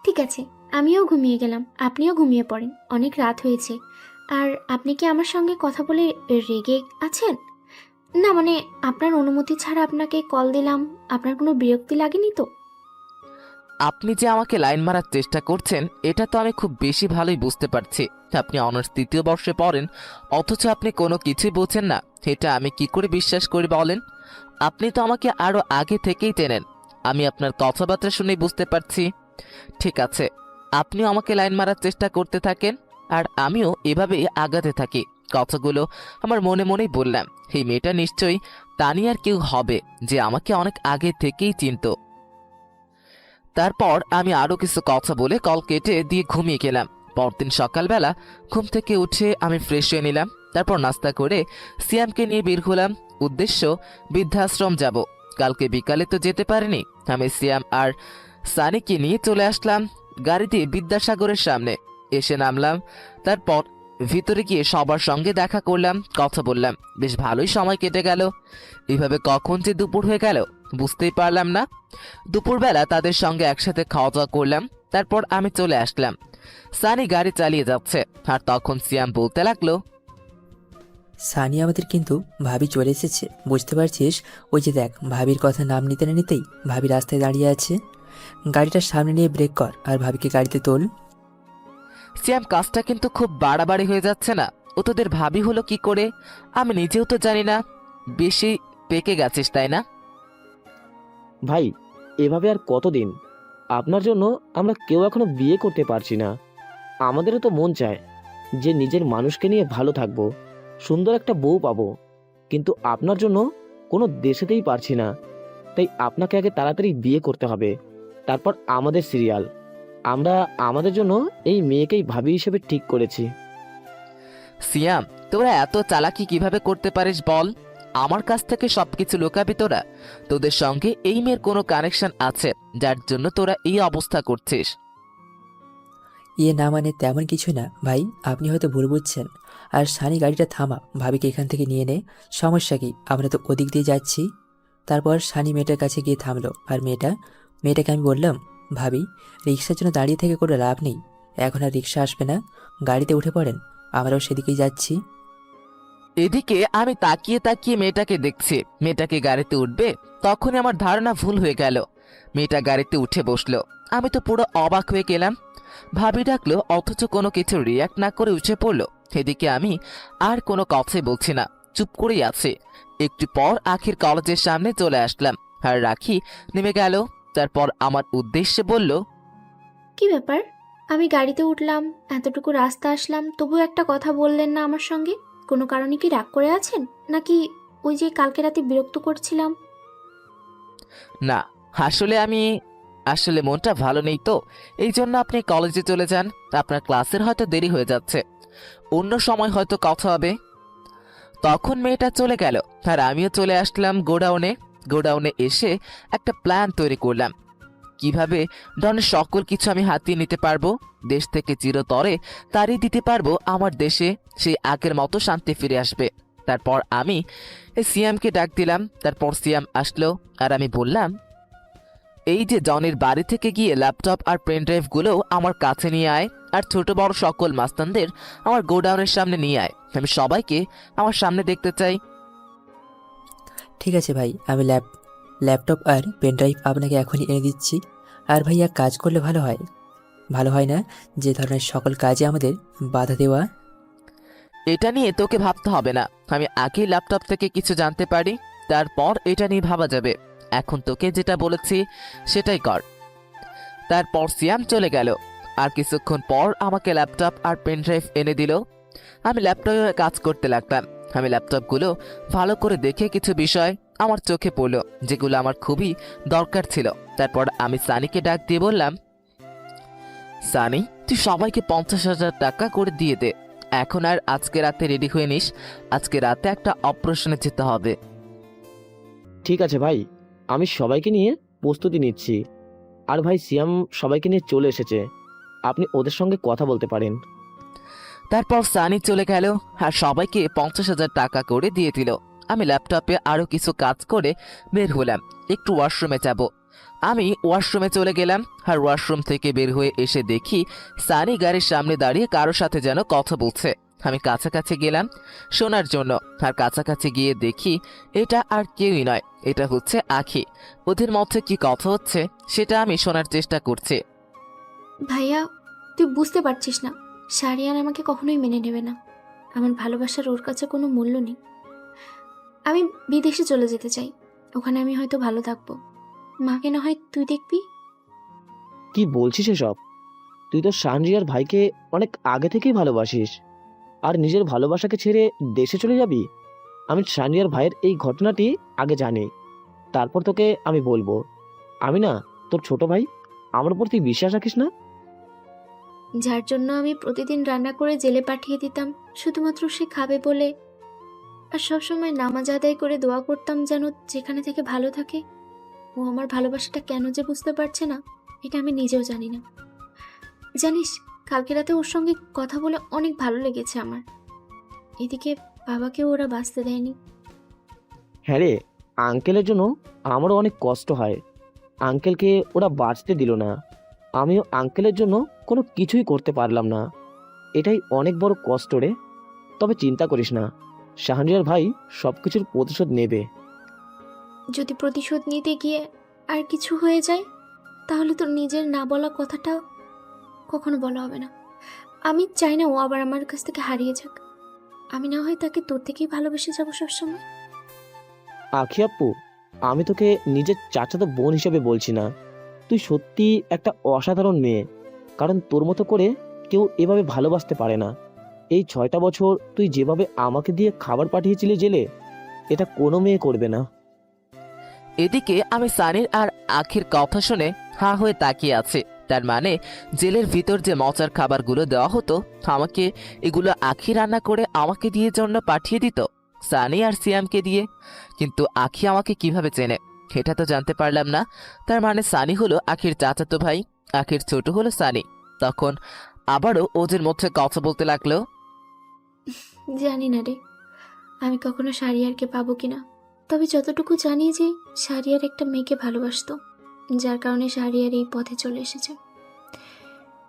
ঠিক আছে, আমিও ঘুমিয়ে গেলাম, আপনিও ঘুমিয়ে পড়েন, অনেক রাত হয়েছে। আর আপনি কি আমার সঙ্গে কথা বলে রেগে আছেন? না মানে, আপনার অনুমতি ছাড়া আপনাকে কল দিলাম, আপনার কোনো বিরক্তি লাগেনি তো?
আপনি যে আমাকে লাইন মারার চেষ্টা করছেন, এটা তো আমি খুব বেশি ভালোই বুঝতে পারছি। আপনি অনার্স 3য় বর্ষে পড়েন, অথচ আপনি কোনো কিছুই বোঝেন না। এটা আমি কি করে বিশ্বাস করি বলেন? আপনি তো আমাকে আরো আগে থেকেই চেনেন। আমি আপনার কথাবার্তা শুনে বুঝতে পারছি। ঠিক আছে, আপনিও আমাকে লাইন মারার চেষ্টা করতে থাকেন, আর আমিও এভাবেই আগাতে থাকি। কথাগুলো আমার মনে মনেই বললাম, এই মেয়েটা নিশ্চয়ই তানিয়ার কেউ হবে, যে আমাকে অনেক আগে থেকেই চিনতো। তারপর আমি আরো কিছু কথা বলে কল কেটে দিয়ে ঘুমিয়ে গেলাম। পরদিন সকালবেলা ঘুম থেকে উঠে আমি ফ্রেশ হয়ে নিলাম। তারপর নাস্তা করে সিয়ামকে নিয়ে বের হলাম। উদ্দেশ্য বৃদ্ধাশ্রম যাব। কালকে বিকালে তো যেতে পারিনি। আমি সিয়াম আর সানিকে নিয়ে চলে আসলাম গাড়ি দিয়ে বিদ্যাসাগরের সামনে। এসে নামলাম। তারপর ভিতরে গিয়ে সবার সঙ্গে দেখা করলাম, কথা বললাম। বেশ ভালোই সময় কেটে গেল। এভাবে কখন যে দুপুর হয়ে গেল বুঝতেই পারলাম না। দুপুরবেলা তাদের সঙ্গে একসাথে খাওয়া দাওয়া করলাম। তারপর আমি চলে আসলাম। সানি গাড়ি চালিয়ে যাচ্ছে, আর তখন সিয়াম বলতে লাগলো,
সানি, আমাদের কিন্তু ভাবি চলে এসেছে, বুঝতে পারছিস? ওই যে দেখ, ভাবির কথা নাম নিতে না নিতেই ভাবি রাস্তায় দাঁড়িয়ে আছে। গাড়িটার সামনে নিয়ে ব্রেক কর আর ভাবিকে গাড়িতে তোল।
সিয়াম, কাজটা কিন্তু খুব বাড়াবাড়ি হয়ে যাচ্ছে না? ও তোদের ভাবি হলো কি করে? আমি নিজেও তো জানি না। বেশি পেকে গেছিস তাই না?
ভাই, এভাবে আর কতদিন? আপনার জন্য আমরা কেউ এখনো বিয়ে করতে পারছি না। আমাদেরও তো মন চায় যে নিজের মানুষকে নিয়ে ভালো থাকবো, সুন্দর একটা বউ পাবো, কিন্তু আপনার জন্য কোনো দেশেতেই পারছি না। তাই আপনাকে আগে তাড়াতাড়ি বিয়ে করতে হবে, তারপর আমাদের সিরিয়াল। আমরা আমাদের জন্য এই মেয়েকেই ভাবি হিসেবে ঠিক করেছি।
সিয়াম, তোরা এত চালাকি কিভাবে করতে পারিস বল? আমার কাছ থেকে সবকিছু লুকাবি তোরা? তোদের সঙ্গে এই মেয়ের কোনো কানেকশন আছে, যার জন্য তোরা এই অবস্থা করছিস।
ইয়ে না মানে তেমন কিছু না ভাই, আপনি হয়তো ভুল বুঝছেন। আর সানি, গাড়িটা থামা, ভাবিকে এখান থেকে নিয়ে নে। সমস্যা কি, আমরা তো ওদিক দিয়ে যাচ্ছি। তারপর সানি মেয়েটার কাছে গিয়ে থামলো, আর মেয়েটাকে আমি বললাম, ভাবি, রিক্সার জন্য দাঁড়িয়ে থেকে কোনো লাভ নেই, এখন আর রিক্সা আসবে না, গাড়িতে উঠে পড়েন, আমরাও সেদিকেই যাচ্ছি।
এদিকে আমি তাকিয়ে তাকিয়ে মেয়েটাকে দেখছি। মেয়েটাকে গাড়িতে উঠবে, তখনই আমার ধারণা ভুল হয়ে গেল। মেয়েটা গাড়িতে উঠে বসলো। আমি তো পুরো অবাক হয়ে গেলাম। ভাবি ডাকলো, অথচ কোনো কিছু রিয়াক্ট না করে উঠে পড়লো। এদিকে আমি আর কোনো কথাই বলছি না, চুপ করেই আছি। একটু পর আখির কলেজের সামনে চলে আসলাম, আর রাখি নেমে গেল। তারপর আমার উদ্দেশ্যে বলল,
কি ব্যাপার? আমি গাড়িতে উঠলাম, এতটুকু রাস্তা আসলাম, তবুও একটা কথা বললেন না আমার সঙ্গে। কোনো কারণে কি রাগ করে আছেন, নাকি ওই যে কালকে রাতে বিরক্ত করছিলাম?
না, আসলে মনটা ভালো নেই তো, এই জন্য আপনি কলেজে চলে যান। আপনার ক্লাসের হয়তো দেরি হয়ে যাচ্ছে, অন্য সময় হয়তো কথা হবে। তখন মেয়েটা চলে গেল, আর আমিও চলে আসলাম গোডাউনে এসে একটা প্ল্যান তৈরি করলাম, কিভাবে ডনের সকল কিছু আমি হাতিয়ে নিতে পারবো। দেশ থেকে চিরতরে তাড়িয়ে দিতে পারবো আমার দেশে, সেই আগের মতো শান্তি ফিরে আসবে। তারপর আমি সিয়ামকে ডাক দিলাম। তারপর সিয়াম আসলো, আর আমি বললাম, এই যে জনের বাড়ি থেকে গিয়ে ল্যাপটপ আর পেন ড্রাইভগুলো আমার কাছে নিয়ে আয়, আর ছোট বড় সকল মাস্তানদের আমার গোডাউনের সামনে নিয়ে আয়। আমি সবাইকে আমার সামনে দেখতে চাই।
ঠিক আছে ভাই, আমি ল্যাপটপ আর পেনড্রাইভ আপনাকে এখনই এনে দিচ্ছি। আর ভাই, এক কাজ করলে ভালো হয় না যে ধরনের সকল কাজে আমাদের বাধা দেওয়া।
এটা নিয়ে তোকে ভাবতে হবে না, আমি আগেই ল্যাপটপ থেকে কিছু জানতে পারি, তারপর এটা নিয়ে ভাবা যাবে। এখন তোকে যেটা বলেছি সেটাই কর। তারপর সিয়াম চলে গেল। আর কিছুক্ষণ পর আমাকে ল্যাপটপ আর পেন ড্রাইভ এনে দিল। আমি ল্যাপটপে কাজ করতে লাগলাম। আমি ল্যাপটপগুলো ভালো করে দেখে কিছু বিষয় আমার চোখে পড়লো, যেগুলো আমার খুবই দরকার ছিল। তারপর আমি সানিকে ডাক দিয়ে বললাম, সানি, তুই সবাইকে 50,000 টাকা করে দিয়ে দে। এখন আর আজকে রাতে রেডি হয়ে নিস, আজকে রাতে একটা অপারেশনে যেতে হবে।
ঠিক আছে ভাই, আমি সবাইকে নিয়ে প্রস্তুতি নিচ্ছি। আর ভাই সিয়াম সবাইকে নিয়ে চলে এসেছে, আপনি ওদের সঙ্গে কথা বলতে পারেন।
তারপর সানি চলে গেল আর সবাইকে 50,000 টাকা করে দিয়ে দিল। আমি ল্যাপটপে আরো কিছু কাজ করে বের হলাম, একটু ওয়াশরুমে যাব। আমি ওয়াশরুমে চলে গেলাম আর ওয়াশরুম থেকে বের হয়ে এসে দেখি সানি গাড়ির সামনে দাঁড়িয়ে কারোর সাথে যেন কথা বলছে। আমি কাছাকাছি গেলাম শোনার জন্য, আর কাছাকাছি গিয়ে দেখি এটা আর কেউই নয়, এটা হচ্ছে আখি। ওদের মধ্যে কি কথা হচ্ছে সেটা আমি শোনার চেষ্টা করছি।
ভাইয়া, তুই বুঝতে পারছিস না, শারিয়ান আমাকে কখনোই মেনে নেবে না। আমার ভালোবাসার ওর কাছে কোনো মূল্য নেই। আমি বিদেশে চলে যেতে চাই, ওখানে আমি হয়তো ভালো থাকবো। মাকে না হয় তুই দেখবি।
কি বলছিস এসব? তুই তো শাহরিয়ার ভাইকে অনেক আগে থেকেই ভালোবাসিস, আর নিজের ভালোবাসাকে ছেড়ে দেশে চলে যাবি? আমি শাহরিয়ার ভাইয়ের এই ঘটনাটি আগে জানি, তারপর তোকে আমি বলবো। আমি না তোর ছোট ভাই, আমার উপর তুই বিশ্বাস রাখিস না?
যার জন্য আমি প্রতিদিন রান্না করে জেলে পাঠিয়ে দিতাম শুধুমাত্র সে খাবে বলে, আর সবসময় নামাজ আদায় করে দোয়া করতাম যেন যেখানে থেকে ভালো থাকে, ও আমার ভালোবাসাটা কেন যে বুঝতে পারছে না এটা আমি নিজেও জানি না। জানিস, কালকে রাতে ওর সঙ্গে কথা বলে অনেক ভালো লেগেছে আমার। এদিকে বাবাকেও ওরা বাঁচতে দেয়নি।
হ্যাঁ রে, আঙ্কেলের জন্য আমারও অনেক কষ্ট হয়। আঙ্কেলকে ওরা বাঁচতে দিল না, আমিও আঙ্কেলের জন্য কোনো কিছুই করতে পারলাম না। এটাই অনেক বড় কষ্ট রে। তবে চিন্তা করিস না, শাহরিয়ার ভাই সব কিছুর প্রতিশোধ নেবে।
যদি প্রতিশোধ নিতে গিয়ে আর কিছু হয়ে যায় তাহলে তোর নিজের না বলা কথাটা কখনো বলা হবে না। আমি চাই না ও আবার আমার কাছ থেকে হারিয়ে যাক। আমি না হয় তাকে তোর থেকেই ভালোবেসে যাবো সবসময়।
আখি আপু, আমি তোকে নিজের চাচাতো বোন হিসেবে বলছি না, তুই সত্যি একটা অসাধারণ মেয়ে। কারণ তোর মতো করে কেউ এভাবে ভালোবাসতে পারে না। এই 6টা বছর তুই যেভাবে আমাকে দিয়ে খাবার পাঠিয়েছিলি জেলে, এটা কোনো মেয়ে করবে না।
এদিকে আমি সানির আর আখির কথা শুনে হা হয়ে তাকিয়ে আছি। তার মানে জেলের ভিতর যে মজার খাবারগুলো দেওয়া হতো আমাকে, এগুলো আখি রান্না করে আমাকে দিয়ে জন্য পাঠিয়ে দিত সানি আর সিয়ামকে দিয়ে। কিন্তু আখি আমাকে কিভাবে চেনে এটা তো জানতে পারলাম না। তার মানে সানি হলো আখির চাচাতো ভাই, আখির ছোট হলো সানি। তখন আবারও ওদের মধ্যে কথা বলতে লাগলো।
জানি না রে, আমি কখনো শারিয়ারকে পাবো কিনা। তবে যতটুকু জানি যে শারিয়ার একটা মেয়েকে ভালোবাসতো, যার কারণে শারিয়ার এই পথে চলে এসেছে।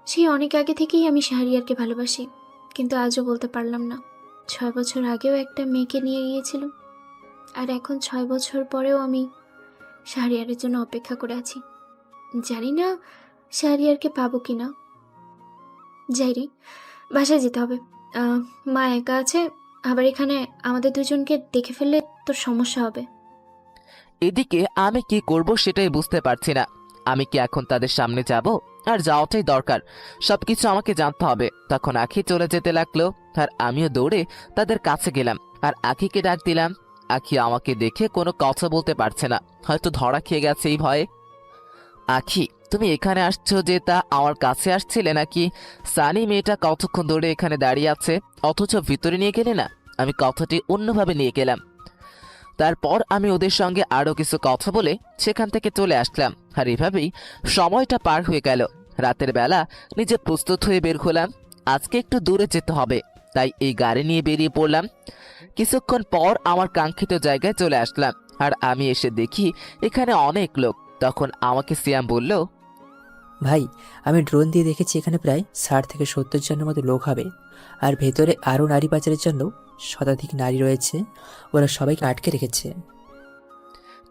সেই অনেক আগে থেকেই আমি শারিয়ারকে ভালোবাসি, কিন্তু আজও বলতে পারলাম না। 6 বছর আগেও একটা মেয়েকে নিয়ে গিয়েছিলাম, আর এখন 6 বছর পরেও আমি শারিয়ারের জন্য অপেক্ষা করে আছি। জানি না শারিয়ারকে পাবো কিনা। যাই রে, বাসায় যেতে হবে। মা একা আছে, আবার এখানে আমাদের দুজনকে দেখে ফেললে তোর সমস্যা হবে।
এদিকে আমি কি করব সেটাই বুঝতে পারছি না। আমি কি এখন তাদের সামনে যাব? আর যাওয়াটাই দরকার, সবকিছু আমাকে জানতে হবে। তখন আখি চলে যেতে লাগলো আর আমিও দৌড়ে তাদের কাছে গেলাম আর আখিকে ডাক দিলাম। আখি আমাকে দেখে কোনো কথা বলতে পারছে না, হয়তো ধরা খেয়ে গেছে এই ভয়ে। আখি, তুমি এখানে আসছো যে তা আমার কাছে আসছিলে নাকি? সানি মেয়েটা কতক্ষণ ধরে এখানে দাঁড়িয়ে আছে অথচ ভিতরে নিয়ে গেলে না? আমি কথাটি অন্যভাবে নিয়ে গেলাম। তারপর আমি ওদের সঙ্গে আরো কিছু কথা বলে সেখান থেকে চলে আসলাম। আর এভাবেই সময়টা পার হয়ে গেল। রাতের বেলা নিজে প্রস্তুত হয়ে বের হলাম। আজকে একটু দূরে যেতে হবে, তাই এই গাড়ি নিয়ে বেরিয়ে পড়লাম। কিছুক্ষণ পর আমার কাঙ্ক্ষিত জায়গায় চলে আসলাম আর আমি এসে দেখি এখানে অনেক লোক। তখন আমাকে সিয়াম বলল,
ভাই, আমি ড্রোন দিয়ে দেখেছি এখানে প্রায় 60 থেকে 70 জনের মতো লোক হবে, আর ভেতরে আরও নারী পাচারের জন্য শতাধিক নারী রয়েছে। ওরা সবাইকে আটকে রেখেছে।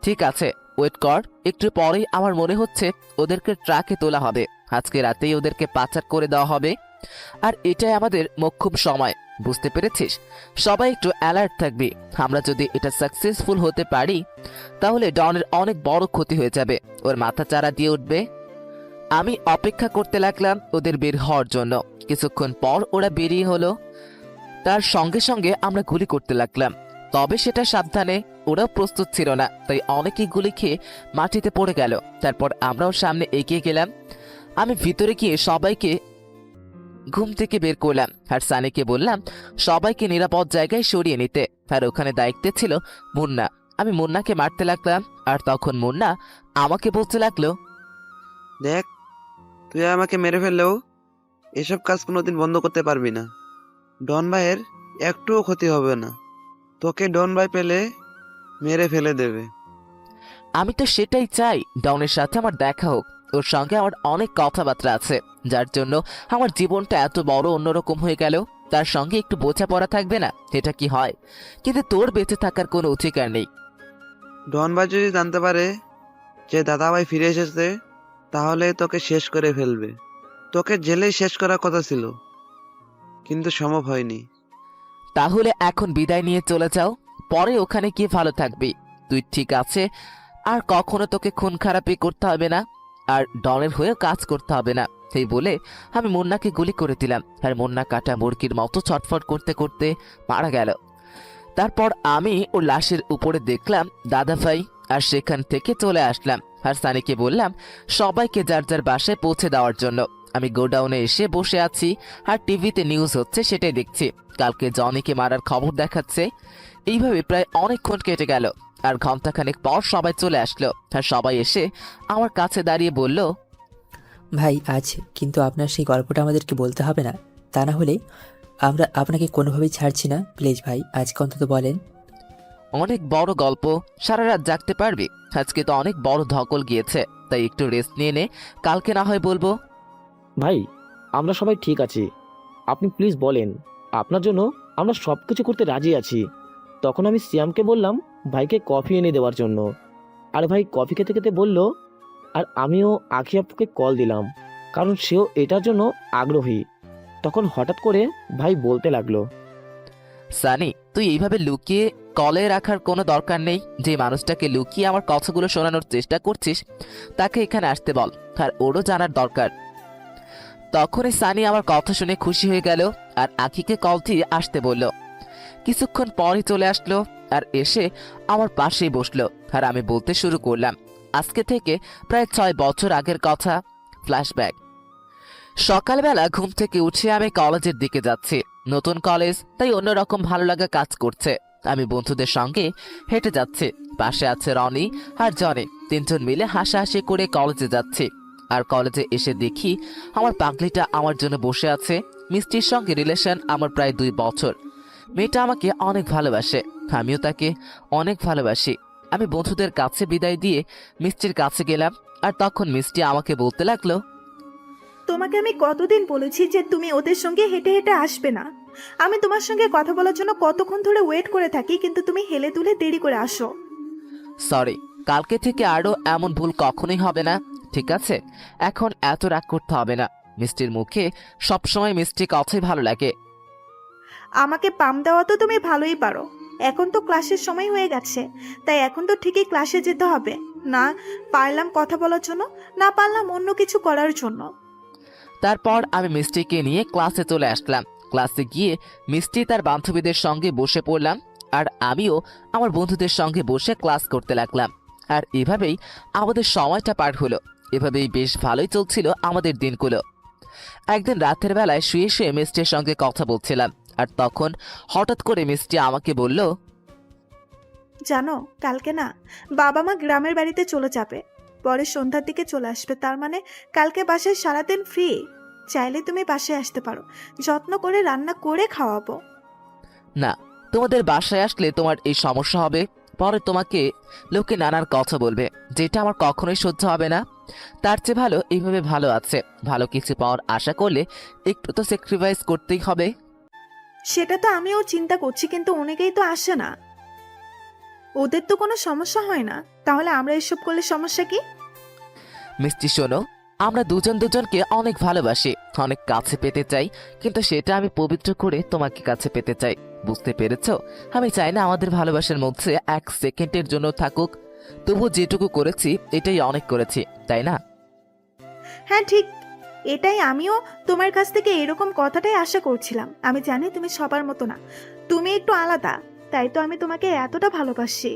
ঠিক আছে, ওয়েট কর, একটু পরেই আমার মনে হচ্ছে ওদেরকে ট্রাকে তোলা হবে। আজকে রাতেই ওদেরকে পাচার করে দেওয়া হবে, আর এটাই আমাদের মোক্ষম সময়। বুঝতে পেরেছিস? সবাই একটু অ্যালার্ট থাকবি। আমরা যদি এটা সাকসেসফুল হতে পারি তাহলে ডনের অনেক বড় ক্ষতি হয়ে যাবে, ওর মাথা চারা দিয়ে উঠবে। আমি অপেক্ষা করতে লাগলাম ওদের বের হওয়ার জন্য। কিছুক্ষণ পর ওরা বেরিয়ে হলো, তার সঙ্গে সঙ্গে আমরা গুলি করতে লাগলাম। তবে সেটা সাবধানে, ওরাও প্রস্তুত ছিল না, তাই অনেকেই গুলি খেয়ে মাটিতে পড়ে গেল। তারপর আমরাও সামনে এগিয়ে গেলাম। আমি ভিতরে গিয়ে সবাইকে ঘুম থেকে বের করলাম আর সানিকে বললাম সবাইকে নিরাপদ জায়গায় সরিয়ে নিতে। আর ওখানে দায়িত্বে ছিল মুন্না। আমি মুন্নাকে মারতে লাগলাম, আর তখন মুন্না আমাকে বলতে লাগলো,
দেখ, তুই আমাকে মেরে ফেললেও এসব কাজ কোনোদিন বন্ধ করতে পারবি না। ডন ভাইয়ের একটুও ক্ষতি হবে না। তোকে ডন ভাই পেলে মেরে ফেলে দেবে।
আমি তো সেটাই চাই, ডনের সাথে আমার দেখা হোক। ওর সঙ্গে আমার অনেক কথাবার্তা আছে, যার জন্য আমার জীবনটা এত বড় অন্যরকম হয়ে গেল। তার সঙ্গে একটু বোঝাপড়া থাকবে না, এটা কি হয়? কিন্তু তোর বেঁচে থাকার কোনো অধিকার নেই।
ডন ভাই যদি জানতে পারে যে দাদা ভাই ফিরে এসেছে, তাহলে তোকে শেষ করে ফেলবে। তোকে জেলেই শেষ করার কথা ছিল, কিন্তু সম্ভব হয়নি।
তাহলে এখন বিদায় নিয়ে চলে যাও, পরে ওখানে গিয়ে ভালো থাকবি। তুই ঠিক আছে, আর কখনো তোকে খুন খারাপি করতে হবে না, আর ডনের হয়েও কাজ করতে হবে না। এই বলে আমি মুন্নাকে গুলি করে দিলাম, আর মুন্না কাটা মুরগির মতো ছটফট করতে করতে মারা গেল। তারপর আমি ওর লাশের উপরে দেখলাম দাদা ভাই, আর সেখান থেকে চলে আসলাম। আর সানিকে বললাম সবাইকে যার যার বাসায় পৌঁছে দেওয়ার জন্য। আমি গোডাউনে এসে বসে আছি, আর টিভিতে নিউজ হচ্ছে সেটাই দেখছি। কালকে জনিকে মারার খবর দেখাচ্ছে। এইভাবে প্রায় অনেকক্ষণ কেটে গেল, আর ঘন্টাখানেক পর সবাই চলে আসলো। আর সবাই এসে আমার কাছে দাঁড়িয়ে বলল,
ভাই আছে, কিন্তু আপনার সেই গল্পটা আমাদেরকে বলতে হবে না, তা না হলে আমরা আপনাকে কোনোভাবেই ছাড়ছি না। প্লিজ ভাই, আজকে অন্তত বলেন।
অনেক বড় গল্প, সারা রাত জাগতে পারবি? আজকে তো অনেক বড় ধকল গিয়েছে, তাই একটু রেস্ট নিয়ে নে, কালকে না হয় বলবো।
ভাই, আমরা সবাই ঠিক আছি, আপনি প্লিজ বলেন। আপনার জন্য আমরা সব কিছু করতে রাজি আছি। তখন আমি সিয়ামকে বললাম ভাইকে কফি এনে দেওয়ার জন্য, আর ভাই কফি খেতে খেতে বলল, আর আমিও আখি আপুকে কল দিলাম, কারণ সেও এটার জন্য আগ্রহী। তখন হঠাৎ করে ভাই বলতে লাগলো,
সানি, তুই এইভাবে লুকিয়ে কলে রাখার কোনো দরকার নেই। যে মানুষটাকে লুকিয়ে আমার কথাগুলো শোনানোর চেষ্টা করছিস, তাকে এখানে আসতে বল, আর ওরও জানার দরকার। তখনই সানি আমার কথা শুনে খুশি হয়ে গেল, আর আখিকে কল দিয়ে আসতে বলল। কিছুক্ষণ পরই চলে আসলো, আর এসে আমার পাশেই বসলো। আর আমি বলতে শুরু করলাম আজকে থেকে প্রায় 6 বছর আগের কথা, ফ্ল্যাশব্যাক। সকালবেলা ঘুম থেকে উঠে আমি কলেজের দিকে যাচ্ছি। নতুন কলেজ, তাই অন্যরকম ভালো লাগা কাজ করছে। আমি বন্ধুদের সঙ্গে হেঁটে যাচ্ছি, পাশে আছে রনি আর জনি। 3জন মিলে হাসাহাসি করে কলেজে যাচ্ছি। আর কলেজে এসে দেখি আমার পাগলিটা আমার জন্য বসে আছে। মিষ্টির সঙ্গে রিলেশন আমার প্রায় 2 বছর। মেয়েটা আমাকে অনেক ভালোবাসে, আমিও তাকে অনেক ভালোবাসি। আমি বন্ধুদের কাছে বিদায় দিয়ে মিষ্টির কাছে গেলাম, আর তখন মিষ্টি আমাকে বলতে লাগলো,
তোমাকে আমি কতদিন বলেছি যে তুমি ওদের সঙ্গে হেঁটে হেঁটে আসবে না। আমি তোমার সঙ্গে কথা বলার জন্য কতক্ষণ ধরে ওয়েট করে থাকি, কিন্তু তুমি হেলে দুলে দেরি করে আসো।
সরি, কালকে থেকে আরও এমন ভুল কখনোই হবে না, ঠিক আছে? এখন এত রাগ করতে হবে না। মিষ্টির মুখে সবসময় মিষ্টি কথাই ভালো লাগে।
আমাকে পাম দেওয়া তো তুমি ভালোই পারো। এখন তো ক্লাসের সময় হয়ে গেছে, তাই এখন তো ঠিকই ক্লাসে যেতে হবে। না পারলাম কথা বলার জন্য, না পারলাম অন্য কিছু করার জন্য।
তারপর আমি মিষ্টিকে নিয়ে ক্লাসে চলে আসলাম। ক্লাসে গিয়ে মিষ্টি তার বান্ধবীদের সঙ্গে বসে পড়লাম, আর আমিও আমার বন্ধুদের সঙ্গে বসে ক্লাস করতে লাগলাম। আর এভাবেই আমাদের সময়টা পার হলো। এভাবেই বেশ ভালোই চলছিল আমাদের দিনগুলো। একদিন রাতের বেলায় শুয়ে শুয়ে মিষ্টির সঙ্গে কথা বলছিলাম, আর তখন হঠাৎ করে মিষ্টি আমাকে বলল,
জানো, কালকে না বাবা মা গ্রামের বাড়িতে চলে যাবে, পরে সন্ধ্যার দিকে চলে আসবে। তার মানে কালকে বাসায় সারাদিন ফ্রি। চাইলে তুমি বাসায় আসতে পারো, যত্ন করে রান্না করে খাওয়াবো।
না, তোমাদের বাসায় আসলে তোমার এই সমস্যা হবে। পরে তোমাকে লোকে নানার কথা বলবে, যেটা আমার কখনোই সহ্য হবে না। তার চেয়ে ভালো এইভাবে ভালো আছে। ভালো কিছু পাওয়ার আশা করলে একটু তো স্যাক্রিফাইস করতেই হবে।
সেটা তো আমিও চিন্তা করছি, কিন্তু অনেকেই তো আসে না। ওদের তো কোনো সমস্যা হয় না, তাহলে আমরা এসব করলে সমস্যা কি?
মিষ্টি শোনো, আমরা দুজন দুজনকে অনেক ভালোবাসি, অনেক কাছে পেতে চাই, কিন্তু সেটা আমি পবিত্র করে তোমাকে কাছে পেতে চাই। বুঝতে পেরেছো? আমি চাই না আমাদের ভালোবাসার মধ্যে 1 সেকেন্ডের জন্য থাকুক। তবু যেটুকু করেছি এটাই অনেক করেছি, তাই না?
হ্যাঁ ঠিক, এটাই আমিও তোমার কাছ থেকে এরকম কথাটাই আশা করছিলাম। আমি জানি তুমি সবার মতো না, তুমি একটু আলাদা, তাই তো আমি তোমাকে এতটা ভালোবাসি।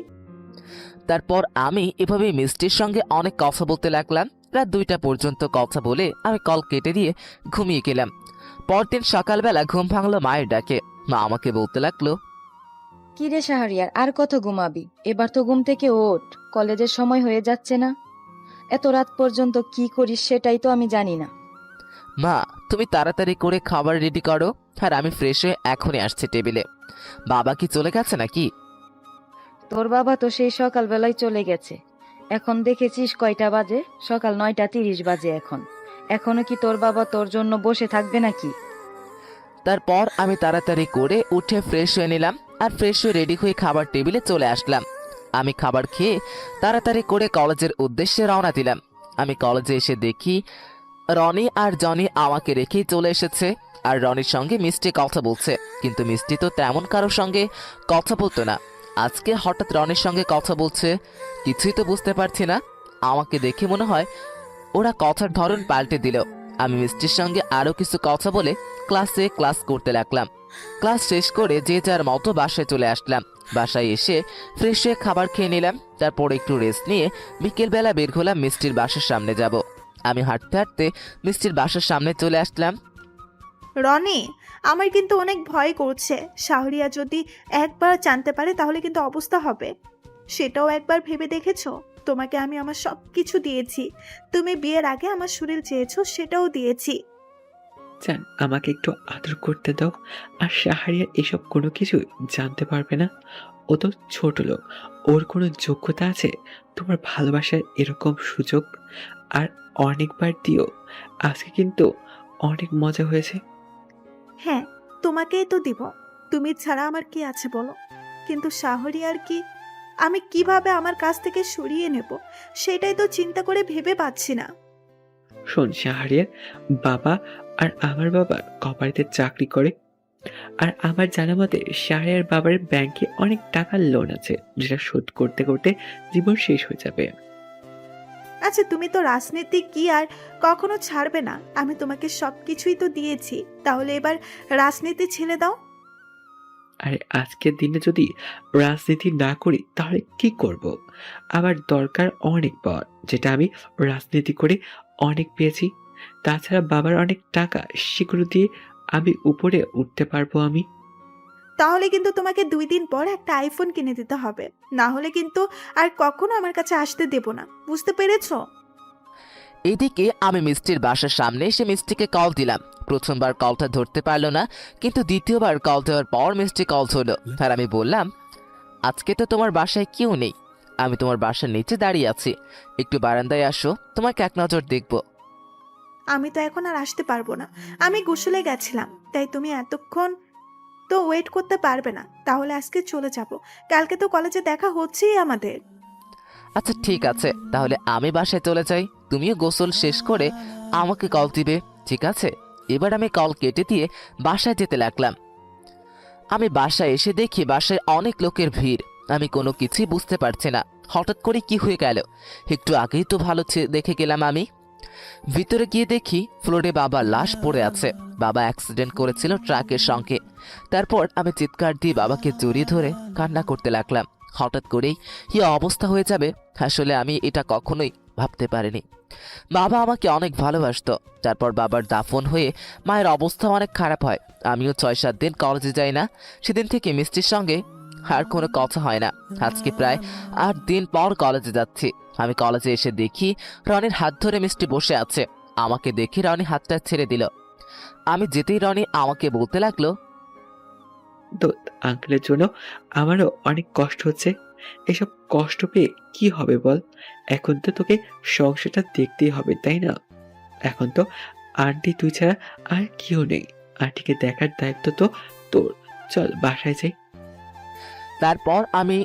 তারপর আমি এভাবেই মিষ্টির সঙ্গে অনেক কথা বলতে লাগলাম। রাত 2টা পর্যন্ত কথা বলে আমি কল কেটে দিয়ে ঘুমিয়ে গেলাম। পরদিন সকালবেলা ঘুম ভাঙলো মায়ের ডাকে। মা আমাকে বলতে লাগলো,
কি রে শাহরিয়ার, আর কত ঘুমাবি? এবার তো ঘুম থেকে ওঠ, কলেজের সময় হয়ে যাচ্ছে না? এত রাত পর্যন্ত কি করিস সেটাই তো আমি জানি না।
মা, তুমি তাড়াতাড়ি করে খাবার রেডি করো, আর আমি ফ্রেশ হয়ে এখনই আসছি টেবিলে। বাবা কি চলে গেছে নাকি?
তোর বাবা তো সেই সকালবেলায় চলে গেছে। এখন দেখেছিস কয়টা বাজে? সকাল 9:30 বাজে এখন। এখনো কি তোর বাবা তোর জন্য বসে থাকবে নাকি?
তারপর আমি তাড়াতাড়ি করে উঠে ফ্রেশ হয়ে নিলাম, আর ফ্রেশ হয়ে রেডি হয়ে খাবার টেবিলে চলে আসলাম। আমি খাবার খেয়ে তাড়াতাড়ি করে কলেজের উদ্দেশ্যে রওনা দিলাম। আমি কলেজে এসে দেখি রনি আর জনি আমাকে রেখেই চলে এসেছে, আর রনির সঙ্গে মিষ্টি কথা বলছে। কিন্তু মিষ্টি তো তেমন কারোর সঙ্গে কথা বলতো না, আজকে হঠাৎ রনির সঙ্গে কথা বলছে। কিছুই তো বুঝতে পারছি না। আমাকে দেখে মনে হয় ওরা কথার ধরন পাল্টে দিল। আমি মিষ্টির সঙ্গে আরও কিছু কথা বলে ক্লাস করতে লাগলাম। ক্লাস শেষ করে যে যার মতো বাসায় চলে আসলাম। বাসায় এসে ফ্রেশ হয়ে খাবার খেয়ে নিলাম। তারপর একটু রেস্ট নিয়ে বিকেলবেলা বের হলাম মিষ্টির বাসার সামনে যাব। আমি হাঁটতে হাঁটতে মিষ্টির বাসার সামনে চলে আসলাম।
রনি, আমার কিন্তু অনেক ভয় করছে। শাহরিয়া যদি একবার জানতে পারে তাহলে কিন্তু অবস্থা হবে। সেটাও একবার ভেবে দেখেছো? তোমাকে আমি আমার সব কিছু দিয়েছি। তুমি বিয়ের আগে আমার শরীর চেয়েছো, সেটাও দিয়েছি।
জান, আমাকে একটু আদর করতে দাও। আর শাহরিয়ার এসব কোনো কিছু জানতে পারবে না। ও তো ছোট লোক, ওর কোনো যোগ্যতা আছে তোমার ভালোবাসার এরকম সুযোগ? আর অনেকবার দিও। আজকে কিন্তু অনেক মজা হয়েছে।
হ্যাঁ, তোমাকেই তো দিব। তুমি ছাড়া আমার কি আছে বলো? কিন্তু শাহরিয়ার কি? আমি কিভাবে আমার কাছ থেকে সরিয়ে নেব সেটাই তো চিন্তা করে ভেবে পাচ্ছি না।
শোন, শাহরিয়ার বাবা আর আমার বাবা কোম্পানিতে চাকরি করে। আর আমার জানা মতে শাহরিয়ার বাবার ব্যাংকে অনেক টাকার লোন আছে, যেটা শোধ করতে করতে জীবন শেষ হয়ে যাবে।
আচ্ছা, তুমি তো রাজনীতি কি আর কখনো ছাড়বে না। আমি তোমাকে সবকিছুই তো দিয়েছি, তাহলে এবার রাজনীতি ছেড়ে দাও।
আরে আজকের দিনে যদি রাজনীতি না করি তাহলে কি করব? আমার দরকার অনেক পর, যেটা আমি রাজনীতি করে অনেক পেয়েছি। তাছাড়া বাবার অনেক টাকা, সেগুলো দিয়ে আমি উপরে উঠতে পারবো আমি।
তাহলে কিন্তু তোমাকে 2 দিন পর একটা আইফোন কিনে দিতে হবে, না হলে কিন্তু আর কখনো আমার কাছে আসতে দেব না। বুঝতে পেরেছো?
এদিকে আমি মিষ্টির বাসার সামনে এসে মিষ্টিকে কল দিলাম। প্রথমবার কলটা ধরতে পারলো না, কিন্তু দ্বিতীয়বার কল দেওয়ার পর মিষ্টি কল ধরলো। আর আমি বললাম, আজকে তো তোমার বাসায় কেউ নেই, আমি তোমার বাসার নিচে দাঁড়িয়ে আছি, একটু বারান্দায় আসো, তোমাকে এক নজর দেখবো।
আমি তো এখন আর আসতে পারবো না। আমি গোসলে গেছিলাম, তাই তুমি এতক্ষণ তো ওয়েট করতে পারবে না। তাহলে আজকে চলে যাব, কালকে তো কলেজে দেখা হচ্ছেই আমাদের।
আচ্ছা ঠিক আছে, তাহলে আমি বাসায় চলে যাই, তুমিও গোসল শেষ করে আমাকে কল দিবে, ঠিক আছে? এবার আমি কল কেটে দিয়ে বাসায় যেতে লাগলাম। আমি বাসায় এসে দেখি বাসায় অনেক লোকের ভিড়। আমি কোনো কিছুই বুঝতে পারছি না, হঠাৎ করে কি হয়ে গেল। একটু আগেই তো ভালো দেখে গেলাম আমি। ভিতরে গিয়ে দেখি ফ্লোরে বাবার লাশ পড়ে আছে। বাবা অ্যাক্সিডেন্ট করেছিল ট্রাকের সঙ্গে। তারপর আমি চিৎকার দিয়ে বাবাকে জড়িয়ে ধরে কান্না করতে লাগলাম। হঠাৎ করেই কি অবস্থা হয়ে যাবে, আসলে আমি এটা কখনোই ভাবতে পারিনি। বাবা আমাকে অনেক ভালোবাসতো। তারপর বাবার দাফন হয়ে মায়ের অবস্থা অনেক খারাপ হয়। আমিও 6-7 দিন কলেজে যাই না। সেদিন থেকে মিষ্টির সঙ্গে আর কোনো কথা হয় না। আজকে প্রায় 8 দিন পর কলেজে যাচ্ছি। আমি কলেজে এসে দেখি রনির হাত ধরে মিষ্টি বসে আছে। আমাকে দেখে রনি হাতটা ছেড়ে দিল। আমি যেতেই রনি আমাকে বলতে লাগলো,
দোস্ত, আঙ্কেলের জন্য আমারও অনেক কষ্ট হচ্ছে। এসব কষ্ট পেয়ে কি হবে বল? এখন তো তোকে সংসারটা দেখতেই হবে, তাই না? এখন তো আন্টি তুই ছাড়া আর কেউ নেই। আন্টিকে দেখার দায়িত্ব তো তোর। চল বাসায় যাই।
তারপর আমি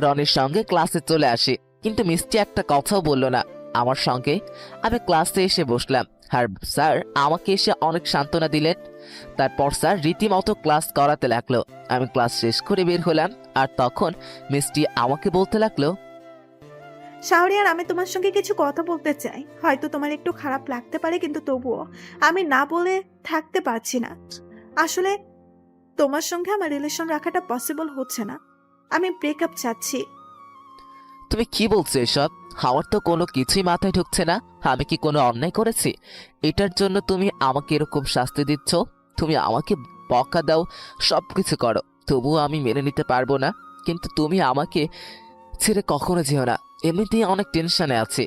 রনির সঙ্গে ক্লাসে চলে আসি, কিন্তু মিষ্টি একটা কথাও বলল না আমার সঙ্গে। আমি ক্লাসে এসে বসলাম, আর স্যার আমাকে এসে অনেক সান্ত্বনা দিলেন। তারপর স্যার রীতিমতো ক্লাস করাতে লাগলো। আমি ক্লাস শেষ করে বের হলাম, আর তখন মিষ্টি আমাকে বলতে লাগলো,
শাহরিয়ার, আমি তোমার সঙ্গে কিছু কথা বলতে চাই। হয়তো তোমার একটু খারাপ লাগতে পারে, কিন্তু তবুও আমি না বলে থাকতে পারছি না। আসলে তোমার সঙ্গে আমার রিলেশন রাখাটা পসিবল হচ্ছে না। আমি ব্রেকআপ চাচ্ছি।
তুমি কি বলছো এসব? আমার তো কোনো কিছুই মাথায় ঢুকছে না। আমি কি কোনো অন্যায় করেছি এটার জন্য তুমি আমাকে এরকম শাস্তি দিচ্ছ? তুমি আমাকে বকা দাও, সব কিছু করো, তবুও আমি মেনে নিতে পারবো না। কিন্তু তুমি আমাকে ছেড়ে কখনো যেও না, এমনিতেই অনেক টেনশনে আছি।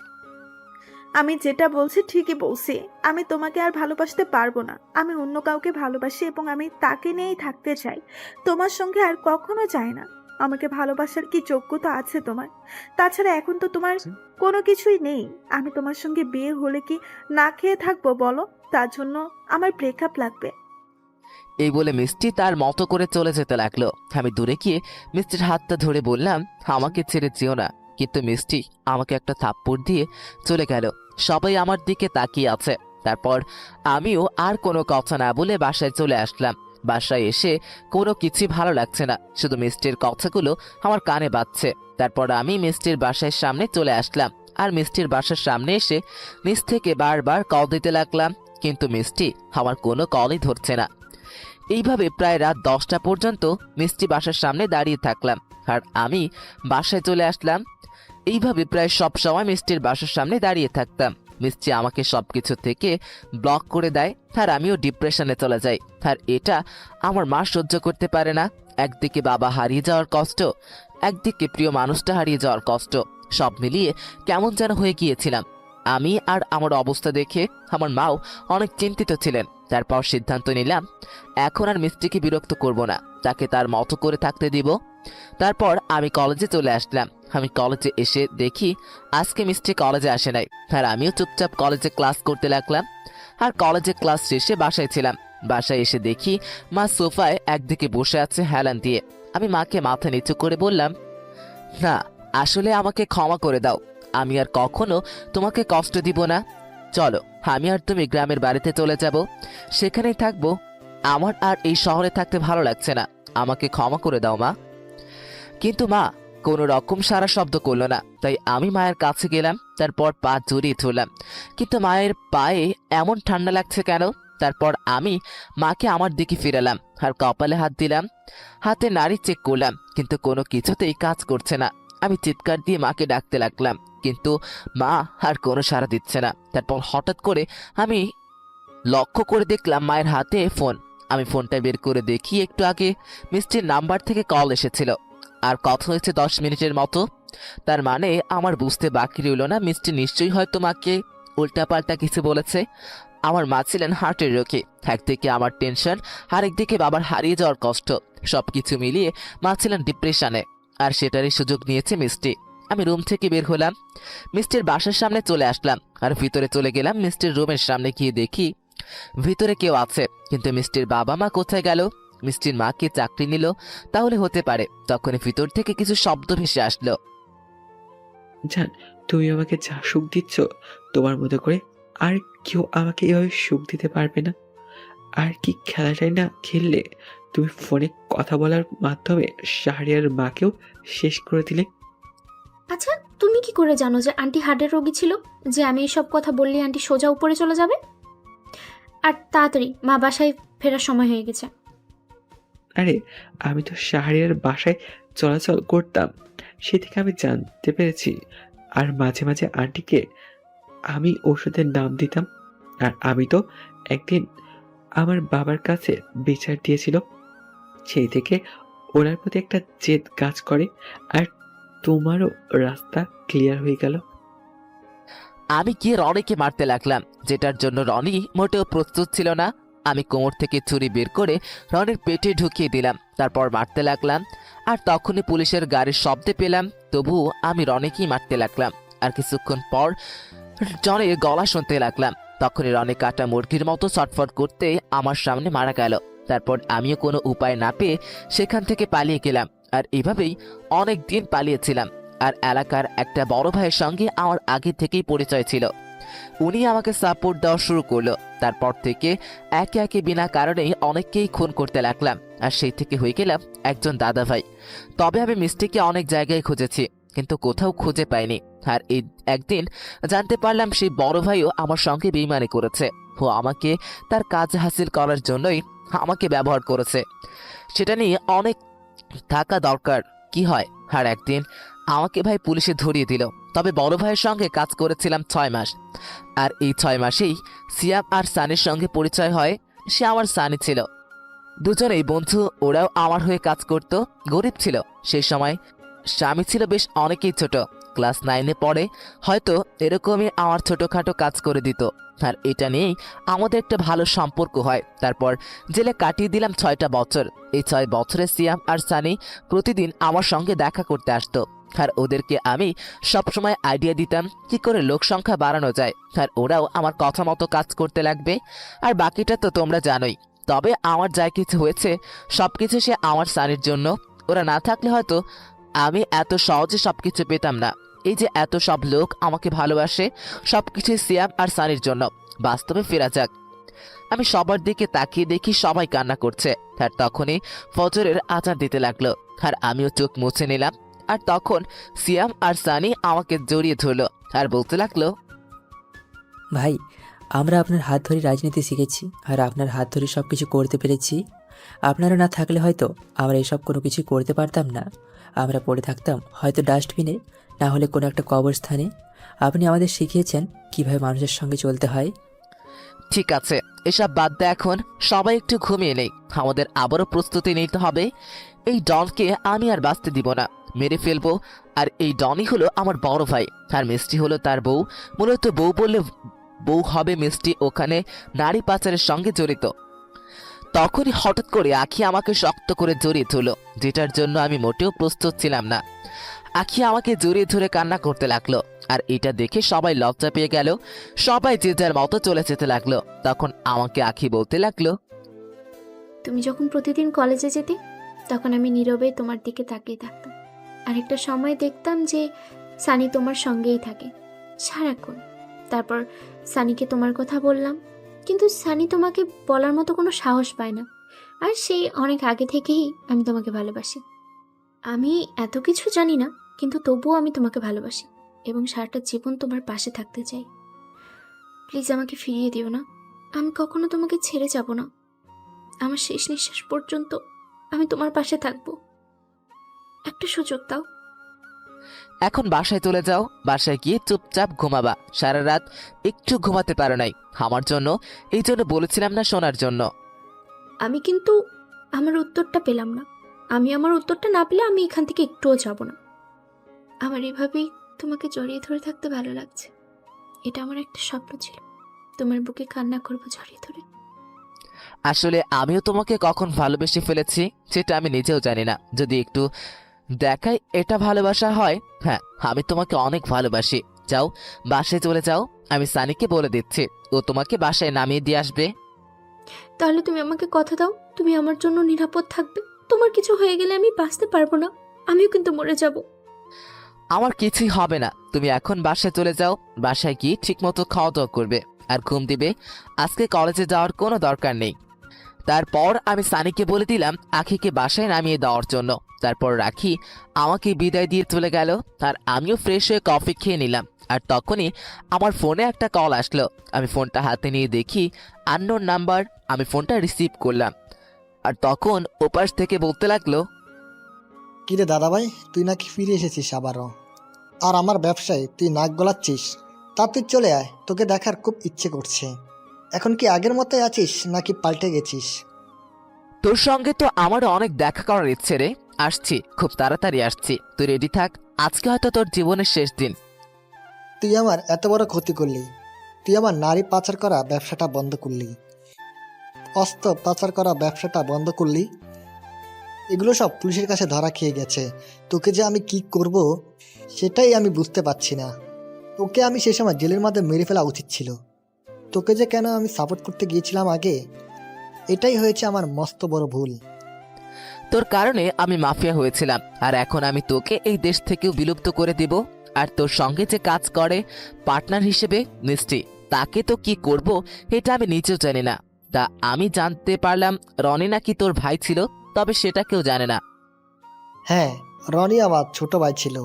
আমি যেটা বলছি ঠিকই বলছি। আমি তোমাকে আর ভালোবাসতে পারবো না। আমি অন্য কাউকে ভালোবাসি এবং আমি তাকে নিয়েই থাকতে চাই। তোমার সঙ্গে আর কখনো চাই না। আমাকে ভালোবাসার কি যোগ্যতা আছে তোমার? তাছাড়া এখন তো তোমার কোনো কিছুই নেই। আমি তোমার সঙ্গে বিয়ে হলে কি না খেয়ে থাকবো বলো? তার জন্য আমার ব্রেকআপ লাগবে।
এই বলে মিষ্টি তার মতো করে চলে যেতে লাগলো। আমি দূরে গিয়ে মিষ্টির হাতটা ধরে বললাম, আমাকে ছেড়ে যেও না। কিন্তু মিষ্টি আমাকে একটা থাপ্পড় দিয়ে চলে গেল। সবাই আমার দিকে তাকিয়ে আছে। তারপর আমিও আর কোনো কথা না বলে বাসায় চলে আসলাম। বাসায় এসে কোনো কিছু ভালো লাগছে না, শুধু মিষ্টির কথাগুলো আমার কানে বাজছে। তারপর আমি মিষ্টির বাসার সামনে চলে আসলাম, আর মিষ্টির বাসার সামনে এসে নিচ থেকে বারবার কল দিতে লাগলাম, কিন্তু মিষ্টি আমার কোনো কলই ধরছে না। এইভাবে প্রায় রাত 10টা পর্যন্ত মিষ্টি বাসার সামনে দাঁড়িয়ে থাকলাম, আর আমি বাসায় চলে আসলাম। এইভাবে প্রায় সব সময় মিষ্টির বাসার সামনে দাঁড়িয়ে থাকতাম। মিষ্টি আমাকে সবকিছু থেকে ব্লক করে দেয়, আর আমিও ডিপ্রেশনে চলে যাই। আর এটা আমার মা সহ্য করতে পারে না। একদিকে বাবা হারিয়ে যাওয়ার কষ্ট, একদিকে প্রিয় মানুষটা হারিয়ে যাওয়ার কষ্ট, সব মিলিয়ে কেমন যেন হয়ে গিয়েছিলাম আমি। আর আমার অবস্থা দেখে আমার মাও অনেক চিন্তিত ছিলেন। তারপর সিদ্ধান্ত নিলাম, এখন আর মিষ্টিকে বিরক্ত করব না, তাকে তার মতো করে থাকতে দিব। তারপর আমি কলেজে চলে আসলাম। আমি কলেজে এসে দেখি আজকে মিষ্টি কলেজে আসে নাই, আর আমিও চুপচাপ কলেজে ক্লাস করতে লাগলাম। আর কলেজে ক্লাস শেষে বাসায় ছিলাম। বাসায় এসে দেখি মা সোফায় একদিকে বসে আছে হেলান দিয়ে। আমি মাকে মাথা নিচু করে বললাম, না, আসলে আমাকে ক্ষমা করে দাও, আমি আর কখনো তোমাকে কষ্ট দিব না। চলো, আমি আর তুমি গ্রামের বাড়িতে চলে যাব, সেখানেই থাকবো। আমার আর এই শহরে থাকতে ভালো লাগছে না, আমাকে ক্ষমা করে দাও মা। কিন্তু মা কোনো রকম সারা শব্দ করলো না। তাই আমি মায়ের কাছে গেলাম, তারপর পা জড়িয়ে ধরলাম। কিন্তু মায়ের পায়ে এমন ঠান্ডা লাগছে কেন? তারপর আমি মাকে আমার দিকে ফিরালাম, আর কপালে হাত দিলাম। হাতে নাড়ি চেক করলাম, কিন্তু কোনো কিছুতেই কাজ করছে না। আমি চিৎকার দিয়ে মাকে ডাকতে লাগলাম, কিন্তু মা আর কোনো সাড়া দিচ্ছে না। তারপর হঠাৎ করে আমি লক্ষ্য করে দেখলাম মায়ের হাতে ফোন। আমি ফোনটা বের করে দেখি একটু আগে মিষ্টির নাম্বার থেকে কল এসেছিল, আর কথা হয়েছে 10 মিনিটের মতো। তার মানে আমার বুঝতে বাকি রইল না, মিষ্টি নিশ্চয়ই হয়তো মাকে উল্টাপাল্টা কিছু বলেছে। আমার মা ছিলেন হার্টের রোগী, একদিকে আমার টেনশন, আর একদিকে বাবার হারিয়ে যাওয়ার কষ্ট। সবকিছু মিলিয়ে মা ছিলেন ডিপ্রেশনে, আর সেটারই সুযোগ নিয়েছে মিষ্টি। আমি রুম থেকে বের হলাম, মিষ্টির বাসার সামনে চলে আসলাম, আর ভিতরে চলে গেলাম। মিষ্টির রুমের সামনে গিয়ে দেখি ভিতরে কেউ আছে, কিন্তু মিষ্টির বাবা মা কোথায় গেল? মিষ্টির মা কি চাকরি নিল? তাহলে হতে পারে। তখন ভিতর থেকে কিছু শব্দ ভেসে আসলো।
জান, তুমি আমাকে যা সুখ দিচ্ছ, তোমার মতো করে আর কেউ আমাকে এভাবে সুখ দিতে পারবে না। আর কি খেলাটাই না খেললে, তুমি ফোনে কথা বলার মাধ্যমে শাহরিয়ার মাকেও শেষ করে দিলে।
আচ্ছা, তুমি কি করে জানো যে আন্টি হার্টের রোগী ছিল? যে আমি এসব কথা বললে আন্টি সোজা উপরে চলে যাবে? আর তাড়াতাড়ি, মা বাসায় ফেরার সময় হয়ে গেছে।
আরে, আমি তো শাহরিয়ার বাসায় চলাচল করতাম, সে থেকে আমি জানতে পেরেছি। আর মাঝে মাঝে আন্টিকে আমি ওষুধের নাম দিতাম। আর আমি তো একদিন আমার বাবার কাছে বিচার দিয়েছিল, সেই থেকে ওনার প্রতি একটা জেদ কাজ করে। আর তোমারও রাস্তা ক্লিয়ার হয়ে গেল।
আমি গিয়ে রনিকে মারতে লাগলাম, যেটার জন্য রনি মোটেও প্রস্তুত ছিল না। আমি কোমর থেকে ছুরি বের করে রনির পেটে ঢুকিয়ে দিলাম, তারপর মারতে লাগলাম। আর তখনই পুলিশের গাড়ির শব্দে পেলাম, তবুও আমি রনিকেই মারতে লাগলাম। আর কিছুক্ষণ পর জনের গলা শুনতে লাগলাম। তখনই রনি কাটা মুরগির মতো ছটফট করতে আমার সামনে মারা গেল। তারপর আমিও কোনো উপায় না পেয়ে সেখান থেকে পালিয়ে গেলাম। আর এভাবেই অনেক দিন পালিয়েছিলাম। আর এলাকার একটা বড় ভাইয়ের সঙ্গে আমার আগে থেকেই পরিচয় ছিল, উনি আমাকে সাপোর্ট দেওয়া শুরু করলো। তারপর থেকে একে একে বিনা কারণেই অনেককেই খুন করতে লাগলাম, আর সেই থেকে হয়ে গেলাম একজন দাদা ভাই। তবে আমি মিষ্টিকে অনেক জায়গায় খুঁজেছি, কিন্তু কোথাও খুঁজে পাইনি। আর এই একদিন জানতে পারলাম সেই বড় ভাইও আমার সঙ্গে বেইমানি করেছে। ও আমাকে তার কাজ হাসিল করার জন্যই আমাকে ব্যবহার করেছে। সেটা নিয়ে অনেক থাকা দরকার, কি হয়। আর একদিন আমাকে ভাই পুলিশে ধরিয়ে দিল। তবে বড় ভাইয়ের সঙ্গে কাজ করেছিলাম 6 মাস। আর এই 6 মাসেই সিয়াম আর সানির সঙ্গে পরিচয় হয়। সে আমার সানি ছিল। দুজনেই বন্ধু, ওরাও আমার হয়ে কাজ করত। গরিব ছিল সেই সময়, স্বামী ছিল বেশ অনেকেই ছোট, ক্লাস 9-এ পড়ে। হয়তো এরকমই আমার ছোটখাটো কাজ করে দিত, আর এটা নিয়েই আমাদের একটা ভালো সম্পর্ক হয়। তারপর জেলে কাটিয়ে দিলাম 6টা বছর। এই 6 বছরে সিয়াম আর সানি প্রতিদিন আমার সঙ্গে দেখা করতে আসতো, আর ওদেরকে আমি সবসময় আইডিয়া দিতাম কি করে লোক সংখ্যা বাড়ানো যায়, আর ওরাও আমার কথা মতো কাজ করতে লাগবে। আর বাকিটা তো তোমরা জানোই। তবে আমার যা কিছু হয়েছে সবকিছু সে আমার সানির জন্য। ওরা না থাকলে হয়তো আমি এত সহজে সবকিছু পেতাম না। এই যে এত সব লোক আমাকে ভালোবাসে, সবকিছু সিয়াম আর সানির জন্য। বাস্তবে ফেরা যাক। আমি সবার দিকে তাকিয়ে দেখি সবাই কান্না করছে, আর তখনই ফজরের আজান দিতে লাগলো, আর আমিও চোখ মুছে নিলাম। আর তখন সিয়াম আর সানি আমাকে জড়িয়ে ধরলো আর বলতে লাগলো,
ভাই, আমরা আপনার হাত ধরে রাজনীতি শিখেছি আর আপনার হাত ধরে সব কিছু করতে পেরেছি। আপনারা না থাকলে হয়তো আমরা এসব কোনো কিছু করতে পারতাম না। আমরা পড়ে থাকতাম হয়তো ডাস্টবিনে, না হলে কোনো একটা কবরস্থানে। আপনি আমাদের শিখিয়েছেন কিভাবে মানুষের সঙ্গে চলতে হয়।
ঠিক আছে, এসব বাদ দে, এখন সবাই একটু ঘুমিয়ে নেই। আমাদের আবারও প্রস্তুতি নিতে হবে। এই ডনকে আমি আর বাঁচতে দিব না, মেরে ফেলবো। আর এই ডনই হলো আমার বড় ভাই, আর মিষ্টি হলো তার বউ। মূলত বউ বললে বউ হবে মিষ্টি ওখানে নারী পাচারের সঙ্গে জড়িত। তখনই হঠাৎ করে আখি আমাকে শক্ত করে জড়িয়ে ধরল, যেটার জন্য আমি মোটেও প্রস্তুত ছিলাম না। আখি আমাকে জড়িয়ে ধরে কান্না করতে লাগলো, আর এটা দেখে সবাই লজ্জা পেয়ে গেল। সবাই যে যার মতো চলে যেতে লাগলো। তখন আমাকে আখি বলতে লাগলো,
তুমি যখন প্রতিদিন কলেজে যেতে, তখন আমি নীরবে তোমার দিকে তাকিয়ে থাকতাম। আর একটা সময় দেখতাম যে সানি তোমার সঙ্গেই থাকে সারাক্ষণ। তারপর সানিকে তোমার কথা বললাম, কিন্তু সানি তোমাকে বলার মতো কোনো সাহস পায় না। আর সেই অনেক আগে থেকেই আমি তোমাকে ভালোবাসি। আমি এত কিছু জানি না, কিন্তু তবুও আমি তোমাকে ভালোবাসি এবং সারাটা জীবন তোমার পাশে থাকতে চাই। প্লিজ আমাকে ফিরিয়ে দিও না, আমি কখনো তোমাকে ছেড়ে যাব না। আমার শেষ নিঃশ্বাস পর্যন্ত আমি তোমার পাশে থাকবো। একটা সুযোগ দাও।
এখন বাসায় চলে যাও, বাসায় গিয়ে চুপচাপ ঘুমাবা। সারা রাত একটু ঘুমাতে পারো নাই আমার জন্য, এই জন্য বলেছিলাম না শোনার জন্য।
আমি কিন্তু আমার উত্তরটা পেলাম না। আমি আমার উত্তরটা না পেলে আমি এখান থেকে একটুও যাব না। আমার এভাবেই তোমাকে জড়িয়ে ধরে থাকতে ভালো লাগছে। এটা আমার একটা স্বপ্ন ছিল, তোমার বুকে কান্না করবো জড়িয়ে ধরে।
আসলে আমিও তোমাকে কখন ভালোবেসে ফেলেছি সেটা আমি নিজেও জানি না। যদি একটু দেখাই এটা ভালোবাসা হয়। হ্যাঁ, আমি তোমাকে অনেক ভালোবাসি। যাও, বাসায় চলে যাও। আমি সানিকে বলে দিচ্ছি, ও তোমাকে বাসায় নামিয়ে দিয়ে আসবে।
তাহলে তুমি আমাকে কথা দাও, তুমি আমার জন্য নিরাপদ থাকবে। তোমার কিছু হয়ে গেলে আমি বাঁচতে পারবো না, আমিও কিন্তু মরে যাব।
আমার কিছুই হবে না, তুমি এখন বাসায় চলে যাও। বাসায় গিয়ে ঠিকমতো খাওয়া দাওয়া করবে আর ঘুম দিবে। আজকে কলেজে যাওয়ার কোনো দরকার নেই। তারপর আমি সানিকে বলে দিলাম আখিকে বাসায় নামিয়ে দেওয়ার জন্য। তারপর রাখি আমাকে বিদায় দিয়ে চলে গেল, আর আমিও ফ্রেশ হয়ে কফি খেয়ে নিলাম। আর তখনই আমার ফোনে একটা কল আসলো। আমি ফোনটা হাতে নিয়ে দেখি আননোন নাম্বার। আমি ফোনটা রিসিভ করলাম, আর তখন ওপাশ থেকে বলতে লাগলো,
কিরে দাদাভাই, তুই নাকি ফিরে এসেছিস আবারও, আর আমার ব্যবসায় তুই নাক গলাচ্ছিস? তা তুই চলে আয়, তোকে দেখার খুব ইচ্ছে করছে। এখন কি আগের মতোই আছিস নাকি পাল্টে গেছিস?
তোর সঙ্গে তো আমার অনেক দেখা করার ইচ্ছে রে। আসছি, খুব তাড়াতাড়ি আসছি, তুই রেডি থাক। আজকে হয়তো তোর জীবনের শেষ দিন।
তুই আমার এত বড় ক্ষতি করলি। তুই আমার নারী পাচার করা ব্যবসাটা বন্ধ করলি, অস্ত্র পাচার করা ব্যবসাটা বন্ধ করলি। এগুলো সব পুলিশের কাছে ধরা খেয়ে গেছে। তোকে যে আমি কি করব সেটাই আমি বুঝতে পারছি না। তোকে আমি সে সময় জেলের মধ্যে মেরে ফেলা উচিত ছিল। তোকে যে কেন আমি সাপোর্ট করতে গিয়েছিলাম আগে, এটাই হয়েছে আমার মস্ত বড় ভুল।
তোর কারণে আমি মাফিয়া হয়েছিলাম, আর এখন আমি তোকে এই দেশ থেকেও বিলুপ্ত করে দেব। আর তোর সঙ্গে যে কাজ করে পার্টনার হিসেবে মিষ্টি, তাকে তো কি করব এটা আমি নিজেও জানি না। তা আমি জানতে পারলাম রনি নাকি তোর ভাই ছিল, তবে সেটা কেউ জানে না।
হ্যাঁ, রনি আমার ছোট ভাই ছিল।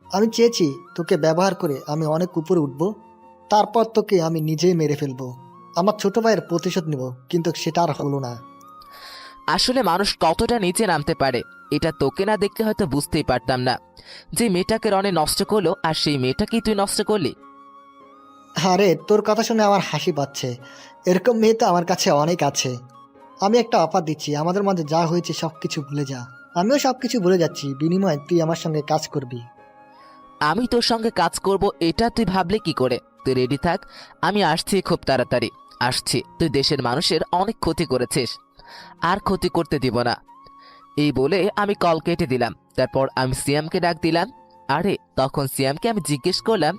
আমি চেয়েছি তোকে ব্যবহার করে আমি অনেক উপরে উঠব, তারপর তোকে আমি নিজেই মেরে ফেলবো, আমার ছোট ভাইয়ের প্রতিশোধ নেব, কিন্তু সেটা আর হলো না।
আসলে মানুষ কতটা নিচে নামতে পারে এটা তোকে না দেখতে হয়তো বুঝতেই পারতাম না। যে মেয়েটাকে রনে নষ্ট করলো, আর সেই মেয়েটাকেই তুই নষ্ট করলি।
আরে তোর কথা শুনে আমার হাসি পাচ্ছে। এরকম মেয়ে তো আমার কাছে অনেক আছে। আমি একটা অফার দিচ্ছি, আমাদের মাঝে যা হয়েছে সব কিছু ভুলে যা। আমিও সব কিছু ভুলে যাচ্ছি, বিনিময়ে তুই আমার সঙ্গে কাজ করবি।
আমি তোর সঙ্গে কাজ করব এটা তুই ভাবলে কি করে? তুই রেডি থাক, আমি আসছি খুব তাড়াতাড়ি আসছি। তুই দেশের মানুষের অনেক ক্ষতি করেছিস, আর ক্ষতি করতে দিব না। এই বলে আমি কল কেটে দিলাম। তারপর আমি সিয়ামকে ডাক দিলাম। আরে তখন সিয়ামকে আমি জিজ্ঞেস করলাম,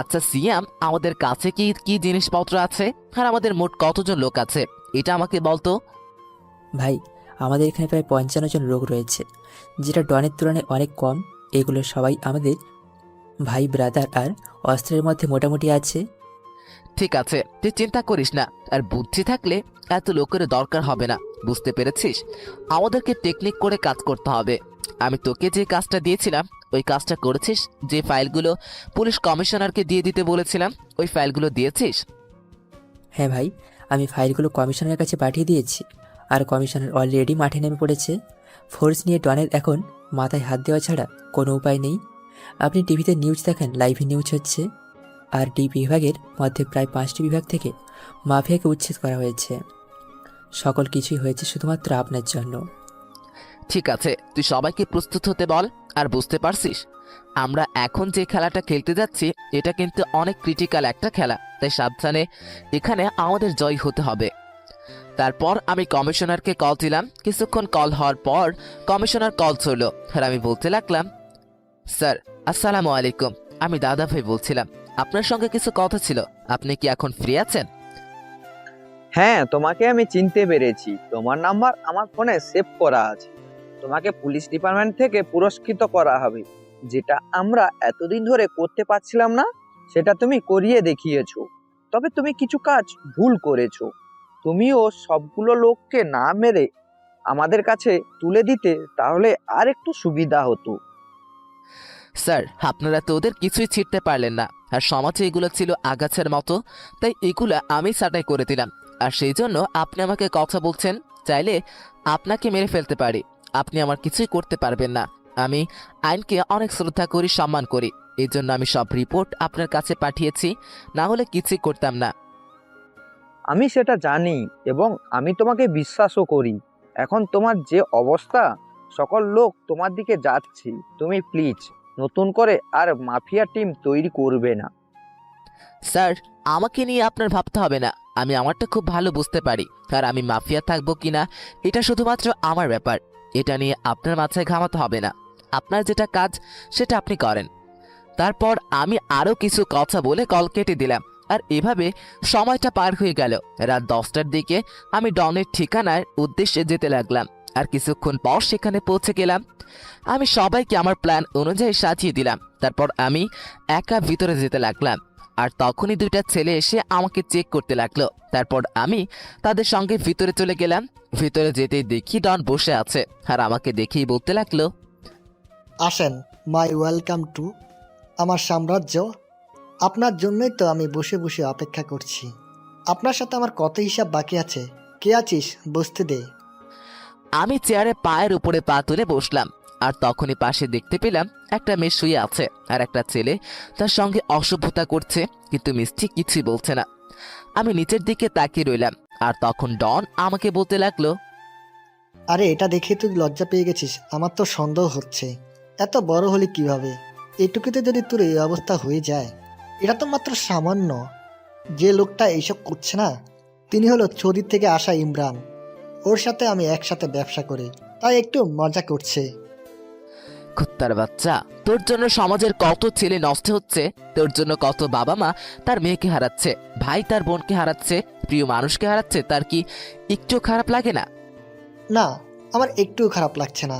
আচ্ছা সিয়াম, আমাদের কাছে কি কি জিনিসপত্র আছে আর আমাদের মোট কতজন লোক আছে এটা আমাকে বলতো।
ভাই, আমাদের এখানে প্রায় 55 জন লোক রয়েছে, যেটা ডনের তুলনায় অনেক কম। এগুলো সবাই আমাদের ভাই ব্রাদার, আর অস্ত্রের মধ্যে মোটামুটি আছে।
ঠিক আছে, তুই চিন্তা করিস না, আর বুদ্ধি থাকলে এত লোকের দরকার হবে না, বুঝতে পেরেছিস? আমাদেরকে টেকনিক করে কাজ করতে হবে। আমি তোকে যে কাজটা দিয়েছিলাম ওই কাজটা করেছিস? যে ফাইলগুলো পুলিশ কমিশনারকে দিয়ে দিতে বলেছিলাম ওই ফাইলগুলো দিয়েছিস?
হ্যাঁ ভাই, আমি ফাইলগুলো কমিশনারের কাছে পাঠিয়ে দিয়েছি, আর কমিশনার অলরেডি মাঠে নেমে পড়েছে। ফোর্স নিয়ে ডনের এখন মাথায় হাত দেওয়া ছাড়া কোনো উপায় নেই। আপনি টিভিতে নিউজ দেখেন, লাইভে নিউজ হচ্ছে, আর ডি বিভাগের মধ্যে প্রায় 5টি বিভাগ থেকে মাফিয়াকে উচ্ছেদ করা হয়েছে। সকল কিছুই হয়েছে শুধুমাত্র আপনার জন্য।
ঠিক আছে, তুই সবাইকে প্রস্তুত হতে বল। আর বুঝতে পারছিস আমরা এখন যে খেলাটা খেলতে যাচ্ছি এটা কিন্তু অনেক ক্রিটিক্যাল একটা খেলা, তাই সাবধানে, এখানে আমাদের জয় হতে হবে। তারপর আমি কমিশনারকে কল দিলাম। কিছুক্ষণ কল হওয়ার পর কমিশনার কল ছিল, আর আমি বলতে লাগলাম, স্যার আসসালামু আলাইকুম, আমি দাদা ভাই বলছিলাম, আপনার সঙ্গে কিছু কথা ছিল। আপনি কি এখন ফ্রি আছেন?
হ্যাঁ, তোমাকে আমি চিনতে পেরেছি। তোমার নাম্বার আমার ফোনে সেভ করা আছে। তোমাকে পুলিশ ডিপার্টমেন্ট থেকে পুরস্কৃত করা হবে, যেটা আমরা এতদিন ধরে করতে পারছিলাম না, সেটা তুমি করিয়ে দেখিয়েছো। তবে তুমি কিছু কাজ ভুল করেছো। তুমিও সবগুলো লোককে না মেরে আমাদের কাছে তুলে দিতে, তাহলে আর একটু সুবিধা হতো।
স্যার, আপনারা তো ওদের কিছুই ছিঁড়তে পারলেন না, আর সমাজে এগুলো ছিল আগাছার মতো, তাই এগুলো আমি ছাঁটাই করে দিলাম। আর সেই জন্য আপনি আমাকে কথা বলছেন, চাইলে আপনাকে মেরে ফেলতে পারি, আপনি আমার কিছুই করতে পারবেন না। আমি আইনকে অনেক শ্রদ্ধা করি, সম্মান করি, এই জন্য আমি সব রিপোর্ট আপনার কাছে পাঠিয়েছি, না হলে কিছুই করতাম না।
আমি সেটা জানি এবং আমি তোমাকে বিশ্বাসও করি। এখন তোমার যে অবস্থা, সকল লোক তোমার দিকে যাচ্ছে, তুমি প্লিজ নতুন করে আর মাফিয়া টিম তৈরি করবে না।
স্যার, আমাকে নিয়ে আপনার ভাবতে হবে না, আমি আমারটা খুব ভালো বুঝতে পারি, আর আমি মাফিয়া থাকবো কিনা এটা শুধুমাত্র আমার ব্যাপার, এটা নিয়ে আপনার মাথায় ঘামাতে হবে না। আপনার যেটা কাজ সেটা আপনি করেন। তারপর আমি আরও কিছু কথা বলে কল কেটে দিলাম। আর এভাবে সময়টা পার হয়ে গেল। রাত 10টার দিকে আমি ডনের ঠিকানার উদ্দেশ্যে যেতে লাগলাম, আর কিছুক্ষণ পর সেখানে পৌঁছে গেলাম। আমি সবাইকে আমার প্ল্যান অনুযায়ী সাজিয়ে দিলাম। তারপর আমি একা ভিতরে যেতে লাগলাম, আর তখনই 2টা ছেলে এসে আমাকে চেক করতে লাগলো। তারপর আমি তাদের সঙ্গে ভিতরে চলে গেলাম। ভিতরে যেতেই দেখি ডন বসে আছে, আর আমাকে দেখেই বলতে লাগলো,
আসেন, মাই ওয়েলকাম টু আমার সাম্রাজ্য। আপনার জন্যই তো আমি বসে বসে অপেক্ষা করছি। আপনার সাথে আমার কত হিসাব বাকি আছে। কে আছিস বসতে দে।
আমি চেয়ারে পায়ের উপরে পা তুলে বসলাম, আর তখনই পাশে দেখতে পেলাম একটা মেয়ে শুয়ে আছে, আর একটা ছেলে তার সঙ্গে অসভ্যতা করছে, কিন্তু মিষ্টি কিছুই বলছে না। আমি নিচের দিকে তাকিয়ে রইলাম, আর তখন ডন আমাকে বলতে লাগলো,
আরে এটা দেখে তুই লজ্জা পেয়ে গেছিস? আমার তো সন্দেহ হচ্ছে, এত বড় হলি কিভাবে? এটুকুতে যদি তোর এই অবস্থা হয়ে যায়, এটা তো মাত্র সামান্য। যে লোকটা এইসব করছে না, তিনি হলো সৌদি থেকে আসা ইমরান। ওর সাথে আমি একসাথে ব্যবসা করি, তাই একটু মজা করছে।
কুত্তার বাচ্চা, তোর জন্য সমাজের কত ছেলে নষ্ট হচ্ছে, তোর জন্য কত বাবা মা তার মেয়েকে হারাচ্ছে, ভাই তার বোনকে হারাচ্ছে, প্রিয় মানুষকে হারাচ্ছে, তার কি একটু খারাপ লাগে না?
না, আমার একটুও খারাপ লাগছে না।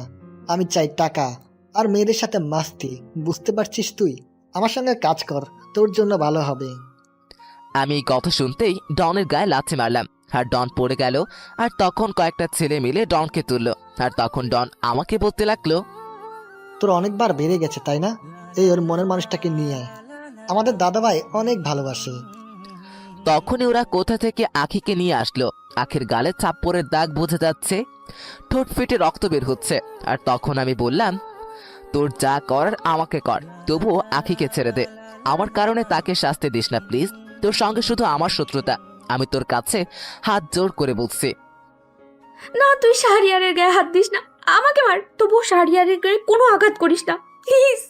আমি চাই টাকা আর মেয়েদের সাথে মাস্তি, বুঝতে পারছিস? তুই আমার সঙ্গে কাজ কর, তোর জন্য ভালো হবে।
আমি এই কথা শুনতেই ডনের গায়ে লাথি মারলাম, আর ডন পড়ে গেল। আর তখন কয়েকটা ছেলে মিলে ডনকে তুললো, আর তখন ডন আমাকে বলতে লাগলো,
তোর অনেকবার বেড়ে গেছে তাই না? এই ওর মনের মানুষটাকে নিয়ে আয়, আমাদের দাদাভাই অনেক ভালোবাসে।
তখনই ওরা কোথা থেকে আখিকে নিয়ে আসলো। আখির গালে চাপ্পরের দাগ বোঝা যাচ্ছে, ঠোঁট ফেটে রক্ত বের হচ্ছে। আর তখন আমি বললাম, তোর যা করার আমাকে কর, তবুও আখিকে ছেড়ে দে, আমার কারণে তাকে শাস্তি দিস না প্লিজ। তোর সঙ্গে শুধু আমার শত্রুতা, আমি তোর কাছে হাত জোর করে বলছি।
না, তুই শাহরিয়ারের গায়ে হাত দিস না, আমাকে মার, তবুও শাহরিয়ারের গায়ে কোনো আঘাত করিস না প্লিজ।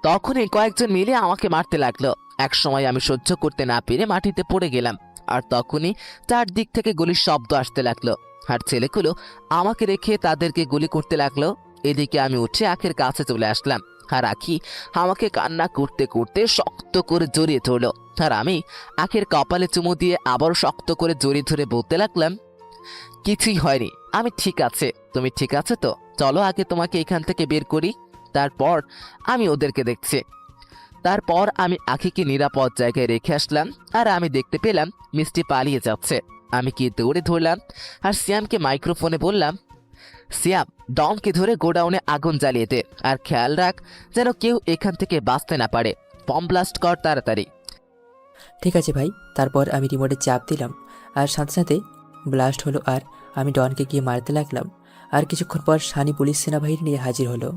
তখনই কয়েকজন মিলে আমাকে মারতে লাগলো। এক সময় আমি সহ্য করতে না পেরে মাটিতে পড়ে গেলাম। আর তখনই চারদিক থেকে গুলির শব্দ আসতে লাগলো, আর ছেলেগুলো আমাকে রেখে তাদেরকে গুলি করতে লাগলো। এদিকে আমি উঠে আখের কাছে চলে আসলাম, আর আখি আমাকে কান্না করতে করতে শক্ত করে জড়িয়ে ধরলো। আর আমি আখের কপালে চুমু দিয়ে আবারও শক্ত করে জড়িয়ে ধরে বলতে লাগলাম, কিছুই হয়নি, আমি ঠিক আছে, তুমি ঠিক আছে তো? চলো আগে তোমাকে এখান থেকে বের করি, তারপর আমি ওদেরকে দেখছি। তারপর আমি আখিকে নিরাপদ জায়গায় রেখে আসলাম, আর আমি দেখতে পেলাম মিষ্টি পালিয়ে যাচ্ছে। আমি কি দৌড়ে ধরলাম, আর সিয়ামকে মাইক্রোফোনে বললাম, সিয়াম, ডনকে ধরে গোডাউনে আগুন জ্বালিয়ে দে, আর খেয়াল রাখ যেন কেউ এখান থেকে বাঁচতে না পারে। বম্ব ব্লাস্ট কর তাড়াতাড়ি।
ঠিক আছে ভাই। তারপর আমি রিমোটে চাপ দিলাম, আর সাথে সাথে ব্লাস্ট হলো, আর আমি ডনকে গিয়ে মারতে লাগলাম। আর কিছুক্ষণ পর সানি পুলিশ সেনাবাহিনী নিয়ে হাজির হলো।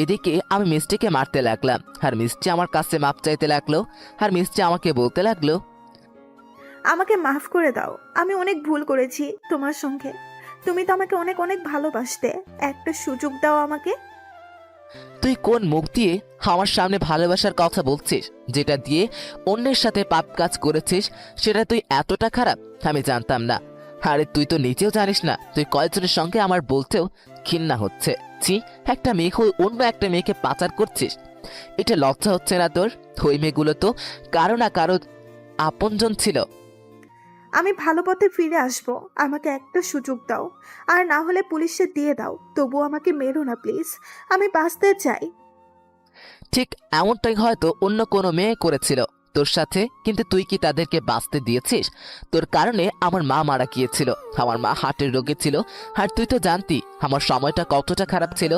এদিকে আমি মিষ্টিকে মারতে লাগলাম, আর মিষ্টি আমার কাছে মাপ চাইতে লাগলো। আর মিষ্টি আমাকে বলতে লাগলো,
আমাকে মাফ করে দাও, আমি অনেক ভুল করেছি তোমার সঙ্গে। তুমি তো আমাকে অনেক অনেক ভালোবাসতে, একটা সুযোগ দাও আমাকে।
তুই কোন মুখ দিয়ে আমার সামনে ভালোবাসার কথা বলছিস? যেটা দিয়ে অন্যের সাথে পাপ কাজ করেছিস সেটা তুই এতটা খারাপ আমি জানতাম না। আরে তুই তো নিজেও জানিস না তুই কয়েকজনের সঙ্গে আমার বলতেও ঘৃণা হচ্ছে। ছি, একটা মেয়ে হয়ে অন্য একটা মেয়েকে পাচার করছিস, এটা লজ্জা হচ্ছে না তোর? ওই মেয়েগুলো তো কারো না কারো আপনজন ছিল।
আমি ভালো পথে ফিরে আসব, আমাকে একটা সুযোগ দাও, আর না হলে পুলিশে দিয়ে দাও, তবু আমাকে মেরো না প্লিজ, আমি বাঁচতে চাই।
ঠিক এমনটাই হয়তো অন্য কোনো মেয়ে করেছিল তোর সাথে, কিন্তু তুই কি তাদেরকে বাঁচতে দিয়েছিস? তোর কারণে আমার মা মারা গিয়েছিল, আমার মা হার্টের রোগে ছিল, আর তুই তো জানতি আমার সময়টা কতটা খারাপ ছিল।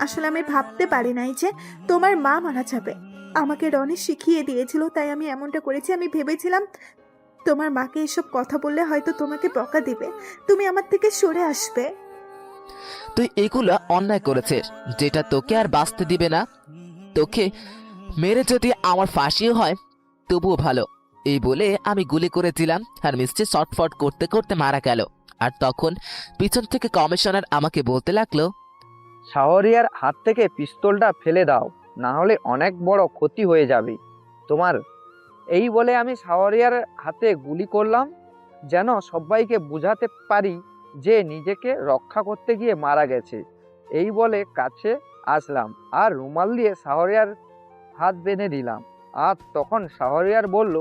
আসলে আমি ভাবতে পারি নাই যে তোমার মা মারা যাবে। আমাকে রনি শিখিয়ে দিয়েছিল, তাই আমি এমনটা করেছি। আমি ভেবেছিলাম তোমার মাকে এসব কথা বললে হয়তো তোমাকে বকা দিবে, তুমি আমার থেকে সরে আসবে।
তুই এগুলো অন্যায় করেছিস, যেটা তোকে আর বাঁচতে দিবে না। তোকে মেরে যদি আমার ফাঁসিও হয় তবুও ভালো। এই বলে আমি গুলি করে দিলাম, আর মিষ্টি শর্টফট করতে করতে মারা গেল। আর তখন পিছন থেকে কমিশনার আমাকে বলতে লাগলো,
শাহরিয়ার হাত থেকে পিস্তলটা ফেলে দাও, না হলে অনেক বড় ক্ষতি হয়ে যাবে তোমার। এই বলে আমি শাহরিয়ার হাতে গুলি করলাম, যেন সবাইকে বুঝাতে পারি যে নিজেকে রক্ষা করতে গিয়ে মারা গেছে। এই বলে কাছে আসলাম আর রুমাল দিয়ে শাহরিয়ার হাত বেঁধে দিলাম। আর তখন শাহরিয়ার বলল,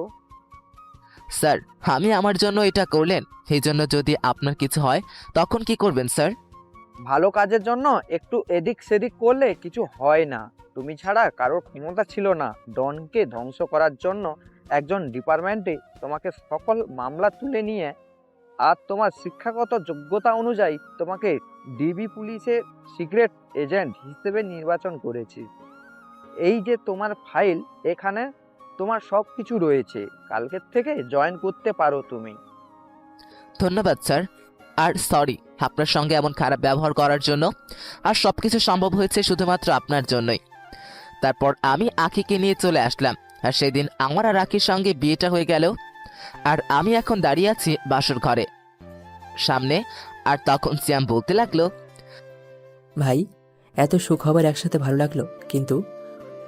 স্যার, আমি আমার জন্য এটা করলেন, এই জন্য যদি আপনার কিছু হয় তখন কি করবেন স্যার?
ভালো কাজের জন্য একটু এদিক সেদিক করলে কিছু হয় না। তুমি ছাড়া কারোর ক্ষমতা ছিল না ডনকে ধ্বংস করার জন্য। একজন ডিপার্টমেন্টে তোমাকে সকল মামলা তুলে নিয়ে আর তোমার শিক্ষাগত যোগ্যতা অনুযায়ী তোমাকে ডিবি পুলিশের সিক্রেট এজেন্ট হিসেবে নির্বাচন করেছি। এই যে তোমার ফাইল, এখানে তোমার সব কিছু রয়েছে, কালকের থেকে জয়েন করতে পারো তুমি।
ধন্যবাদ স্যার, আর সরি আপনার সঙ্গে এমন খারাপ ব্যবহার করার জন্য। আর সবকিছু সম্ভব হয়েছে শুধুমাত্র আপনার জন্যই। তারপর আমি আখিকে নিয়ে চলে আসলাম, আর সেদিন আমার আর আখির সঙ্গে বিয়েটা হয়ে গেল। আর আমি এখন দাঁড়িয়ে আছি বাসর ঘরে সামনে। আর তখন সিয়াম বলতে লাগলো,
ভাই, এত সুখবর একসাথে ভালো লাগলো, কিন্তু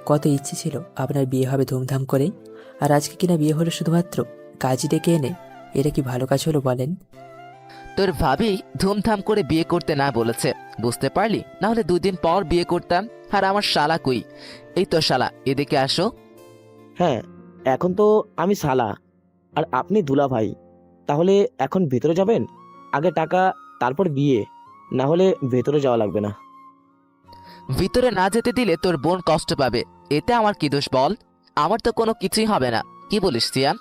কত ইচ্ছে ছিল আপনার বিয়ে হবে ধুমধাম করে, আর আজকে কিনা বিয়ে হলো শুধুমাত্র কাজী ডেকে এনে। এটা কি ভালো কাজ হলো বলেন?
তোর ভাবি ধুমধাম করে বিয়ে করতে না বলেছে, বুঝতে পারলি? না হলে 2 দিন পর বিয়ে করতাম। আর আমার শালা কই? এই তো শালা, এদিকে আসো।
হ্যাঁ, এখন তো আমি শালা আর আপনি দুলা ভাই। তাহলে এখন ভেতরে যাবেন? আগে টাকা, তারপর বিয়ে, না হলে ভেতরে যাওয়া লাগবে না।
ভিতরে না যেতে দিলে তোর বোন কষ্ট পাবে, এতে আমার কি দোষ বল? আমার তো কোনো কিছুই হবে না, কি বলিস সিয়াম?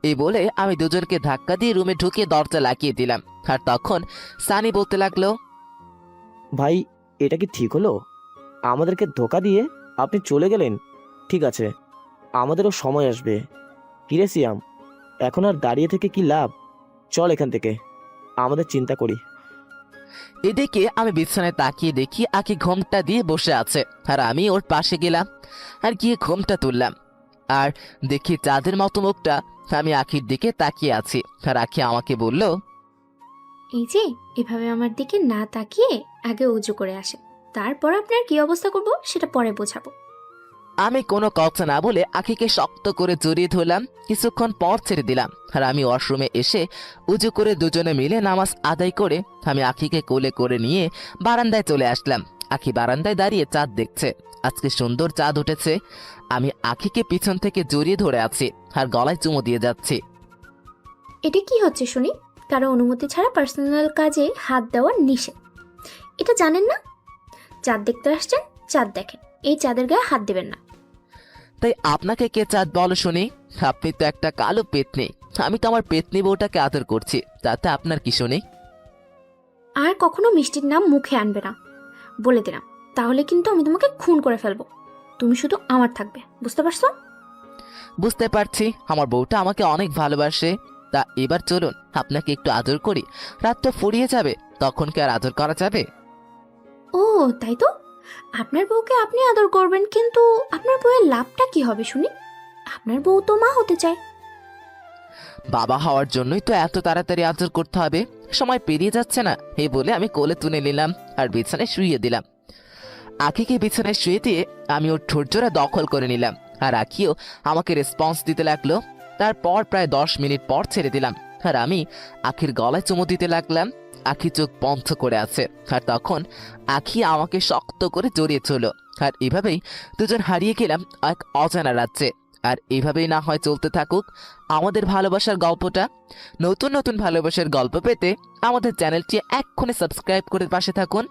এই বলে আমি দুজনকে ধাক্কা দিয়ে রুমে ঢুকিয়ে দরজা লাগিয়ে দিলাম। আর তখন সানি বলতে লাগলো,
ভাই, এটা কি ঠিক হলো? আমাদেরকে ধোকা দিয়ে আপনি চলে গেলেন। ঠিক আছে, আমাদেরও সময় আসবে। কিরে সিয়াম, এখন আর দাঁড়িয়ে থেকে কি লাভ? চল এখান থেকে, আমাদের চিন্তা করি।
এদিকে আমি বিছানায় তাকিয়ে দেখি আকি ঘোমটা দিয়ে বসে আছে, আর আমি ওর পাশে গেলাম আর গিয়ে ঘোমটা তুললাম। আর দেখি চাঁদের মতো মুখটা। আমি আখির দিকে তাকিয়ে আছি, আর আখি আমাকে বলল,
এই যে এভাবে আমার দিকে না তাকিয়ে আগে উজু করে আসেন, তারপর আপনার কি অবস্থা করব সেটা পরে বোঝাবো।
আমি কোনো কথা না বলে আখিকে শক্ত করে জড়িয়ে ধরলাম। কিছুক্ষণ পর ছেড়ে দিলাম আর আমি ওয়াশরুমে এসে উজু করে দুজনে মিলে নামাজ আদায় করে আমি আখিকে কোলে করে নিয়ে বারান্দায় চলে আসলাম। আখি বারান্দায় দাঁড়িয়ে চাঁদ দেখছে। আজকে সুন্দর চাঁদ উঠেছে। আমি আখিকে পিছন থেকে জড়িয়ে ধরে আছি আর গলায় চুমু দিয়ে যাচ্ছি।
এটা কি হচ্ছে শুনি? কারো অনুমতি ছাড়া পার্সোনাল কাজে হাত দেওয়া নিষেধ, এটা জানেন না? চাঁদ দেখতে আসছেন, চাঁদ দেখেন, এই চাঁদের গায়ে হাত দেবেন না।
তাই আপনাকে কে চাঁদ বলো শুনি? আপনি তো একটা কালো পেতনি। আমি তো আমার পেতনি বউটাকে আদর করছি, তাতে আপনার কি শুনি?
আর কখনো মিষ্টির নাম মুখে আনবে না, বলে দিলাম। তাহলে কিন্তু আমি তোমাকে খুন করে ফেলবো। তুমি শুধু আমার থাকবে, বুঝতে পারছো?
বুঝতে পারছি, আমার বউটা আমাকে অনেক ভালোবাসে। তা এবার চলুন আপনাকে একটু আদর করি। রাত তো ফুরিয়ে যাবে, তখন কি আর আদর করা যাবে?
ও তাই তো, আপনার বউকে আপনি আদর করবেন, কিন্তু আপনার বউয়ের লাভটা কি হবে শুনি? আপনার বউ তো মা হতে চায়।
বাবা হওয়ার জন্যই তো এত তাড়াতাড়ি আদর করতে হবে, সময় পেরিয়ে যাচ্ছে না। এই বলে আমি কোলে তুলে নিলাম আর বিছানায় শুইয়ে দিলাম। আখিকে বিছানায় শুয়ে দিয়ে আমি ওর ঠোঁটজোড়া দখল করে নিলাম আর আখিও আমাকে রেসপন্স দিতে লাগলো। তারপর প্রায় 10 মিনিট পর ছেড়ে দিলাম আর আমি আখির গলায় চুমু দিতে লাগলাম। আখি চোখ বন্ধ করে আছে আর তখন আখি আমাকে শক্ত করে জড়িয়েছিল। আর এভাবেই দুজন হারিয়ে গেলাম এক অজানা রাজ্যে। আর এভাবেই না হয় চলতে থাকুক আমাদের ভালোবাসার গল্পটা। নতুন নতুন ভালোবাসার গল্প পেতে আমাদের চ্যানেলটি এক্ষুনি সাবস্ক্রাইব করে পাশে থাকুন।